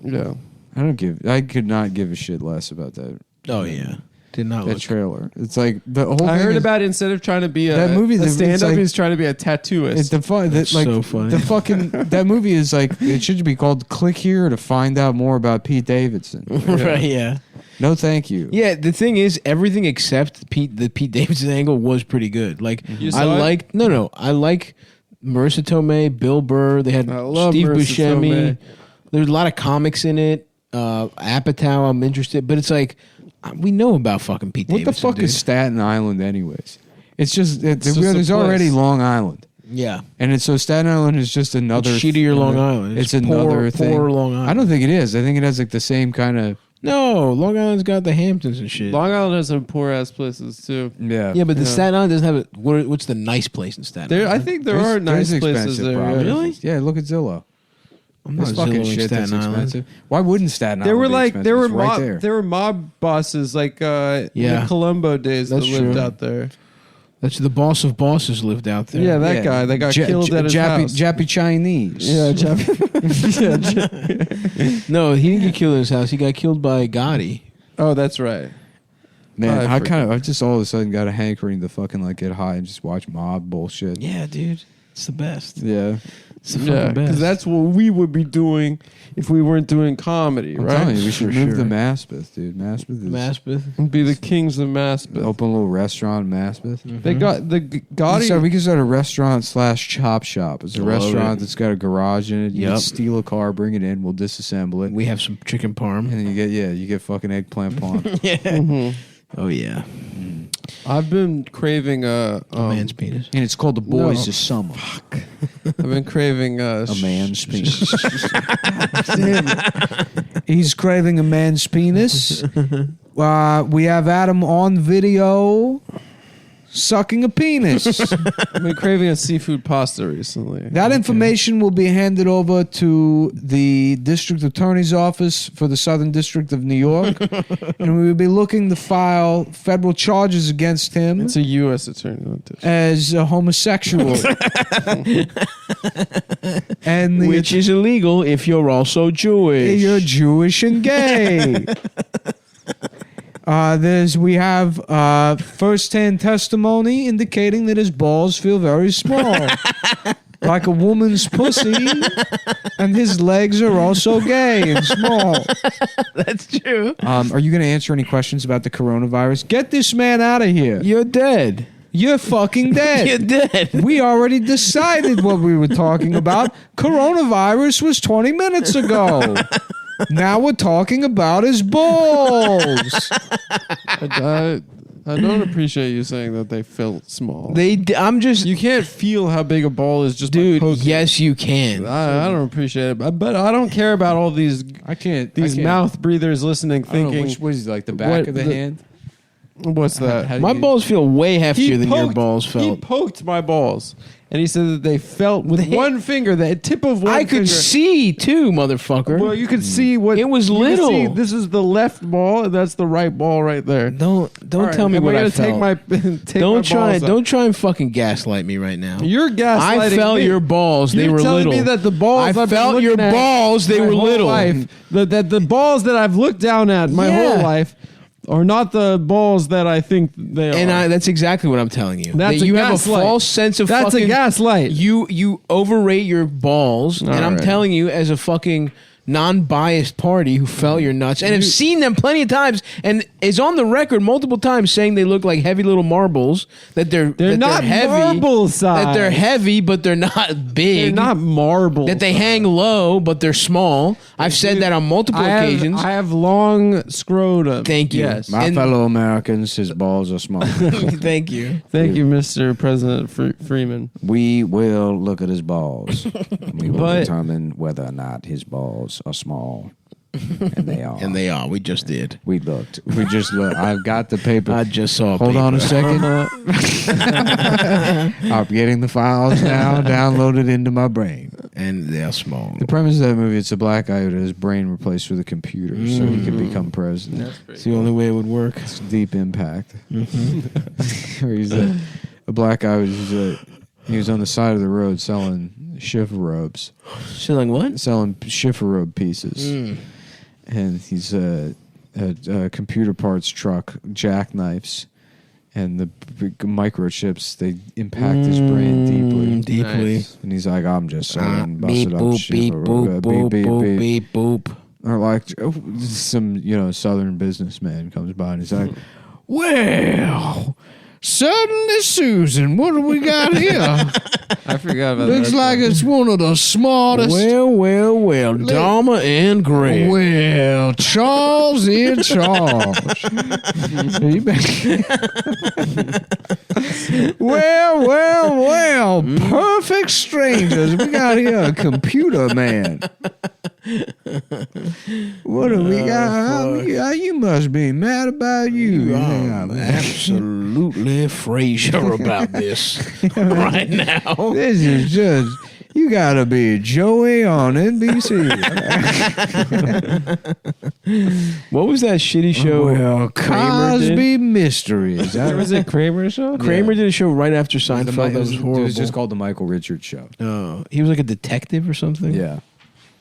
Yeah. I could not give a shit less about that. Oh yeah, did not That look. trailer. It's like the whole thing I heard is- about it, instead of trying to be That movie, a it's stand-up, like- he's trying to be a tattooist. It's the fun. That's Like so funny. the fucking that movie is like it should be called "Click Here to find out more about Pete Davidson." Right? Yeah. No, thank you. Yeah, the thing is, everything except the Pete Davidson angle was pretty good. Like, You I saw it? like I like Marissa Tomei, Bill Burr. They had I love Steve Marissa Buscemi. Tomei. There's a lot of comics in it. Apatow, I'm interested, but it's like we know about fucking Pete What Davidson. the fuck dude. is Staten Island, anyways? It's just just a there's already place. Long Island, Yeah, and it's so Staten Island is just another shittier Long Island. It's It's another poor thing. Long Island. I don't think it is. I think it has like the same kind of No, Long Island's got the Hamptons and shit. Long Island has some poor ass places too. yeah. Yeah, but the Yeah. Staten Island doesn't have it. What's the nice place in Staten There, Island? I think there are nice there's places expensive there. properties. Yeah. Really? Yeah, look at Zillow. I'm There's not fucking Zillowing shit that's Staten Island. expensive. Why wouldn't Staten Island? There were be like expensive? there were It's right mob there. there were mob bosses like in Yeah. the Columbo days That's that lived true. out there. That's the boss of bosses lived out there. Yeah, that guy that got killed at his house. Jappy Chinese. Yeah, No, he didn't get killed in his house. He got killed by Gotti. Oh, that's right. Man, I I just all of a sudden got a hankering to fucking like get high and just watch mob bullshit. Yeah, dude. It's the best. Yeah. It's the fucking best. because that's what we would be doing if we weren't doing comedy, I'm right? telling you, we should For move sure. to Maspeth, dude. Maspeth is Maspeth. Be the kings of Maspeth. open a little restaurant in Maspeth. They got the Gotti. We could start a restaurant / chop shop. It's a Love restaurant it. that's got a garage in it. You Yep. can steal a car, bring it in, we'll disassemble it. We have some chicken parm. And then you get fucking eggplant parm. Yeah. Oh, yeah. I've been craving A man's penis. And it's called the Boys No. of Summer. I've been craving A man's penis. He's craving a man's penis. We have Adam on video sucking a penis. I've been craving a seafood pasta recently. That information will be handed over to the district attorney's office for the Southern District of New York, and we will be looking to file federal charges against him It's a U.S. attorney. Not this. as a homosexual. And the Which is illegal if you're also Jewish. You're Jewish and gay. We have first-hand testimony indicating that his balls feel very small, like a woman's pussy, and his legs are also gay and small. That's true. Are you going to answer any questions about the coronavirus? Get this man out of here. You're dead. You're fucking dead. You're dead. We already decided what we were talking about. Coronavirus was 20 minutes ago. Now we're talking about his balls. I don't appreciate you saying that they felt small. I'm just... You can't feel how big a ball is just by Dude, poking. yes, you can. I don't appreciate it, but I don't care about all these mouth breathers listening, thinking what is it, like the back what of the hand? What's that? How do My you- balls feel way heftier than your poked- balls He felt. poked my balls, and he said that they felt with one finger, the tip of one I finger. could see too, motherfucker. Well, you could see what It was you could little. see this is the left ball, and that's the right ball right there. Don't All right, tell me am what I I gonna felt. take my take don't my try balls out? don't try and fucking gaslight me right now. You're gaslighting I felt me. your balls. They You're were telling little. me that the balls I I've been felt looking your at balls. They my were whole little. life, that the balls that I've looked down at my Yeah. whole life are not the balls that I think they are. And that's exactly what I'm telling you. That's That a you have a gaslight. false sense of That's fucking... a gaslight. You overrate your balls, and I'm right. telling you as a fucking non-biased party who felt your nuts and have seen them plenty of times and is on the record multiple times saying they look like heavy little marbles, that they're not heavy, marble size. that they're heavy but they're not big, They're not marble. that they hang low but they're small. I've said that on multiple occasions. I have long scrotum. Thank you. Yes. My And- fellow Americans, his balls are small. Thank you. Thank you, Mr. President Freeman. We will look at his balls. We will But- determine whether or not his balls are small. And they are. And they are. We just did. We looked. We just look. I've got the paper. I just saw. Hold on a paper. second. I'm getting the files now downloaded into my brain. and they're small. The premise of that movie, it's a black guy who had his brain replaced with a computer so he could become president. It's the only way it would work. It's Deep Impact. Where he's a black guy he was on the side of the road selling shiffer robes. Selling what? Selling shiffer robe pieces. And he's a computer parts truck, jackknifes, and the microchips, they impact his brain deeply. Nice. And he's like, I'm just selling beep, busted up boop, shiffer beep, boop, boop, boop, beep, boop. Or like some southern businessman comes by and he's like, well, suddenly Susan, what do we got here? I forgot about Looks that. like it's one of the smartest. Well, Dharma and Greg. Well, Charles in charge. well, perfect strangers. We got here a computer man. What do we got? You must be mad about you. I'm absolutely Frazier about this right now. This is just, you gotta be Joey on NBC. What was that shitty show? Well, Kramer did? Cosby Mysteries. Was it Kramer show? Kramer did a show right after Seinfeld. That was horrible. It was just called The Michael Richards Show. Oh, he was like a detective or something. Yeah.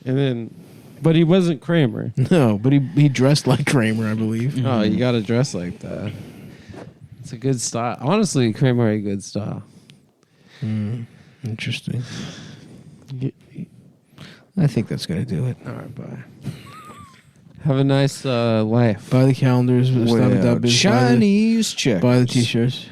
And then, but he wasn't Kramer. No, but he dressed like Kramer, I believe. Oh, you got to dress like that. It's a good style. Honestly, Kramer had a good style. Interesting. I think that's gonna do it. All right, bye. Have a nice life. Buy the calendars. It's not a dub. Chinese check. Buy the t-shirts.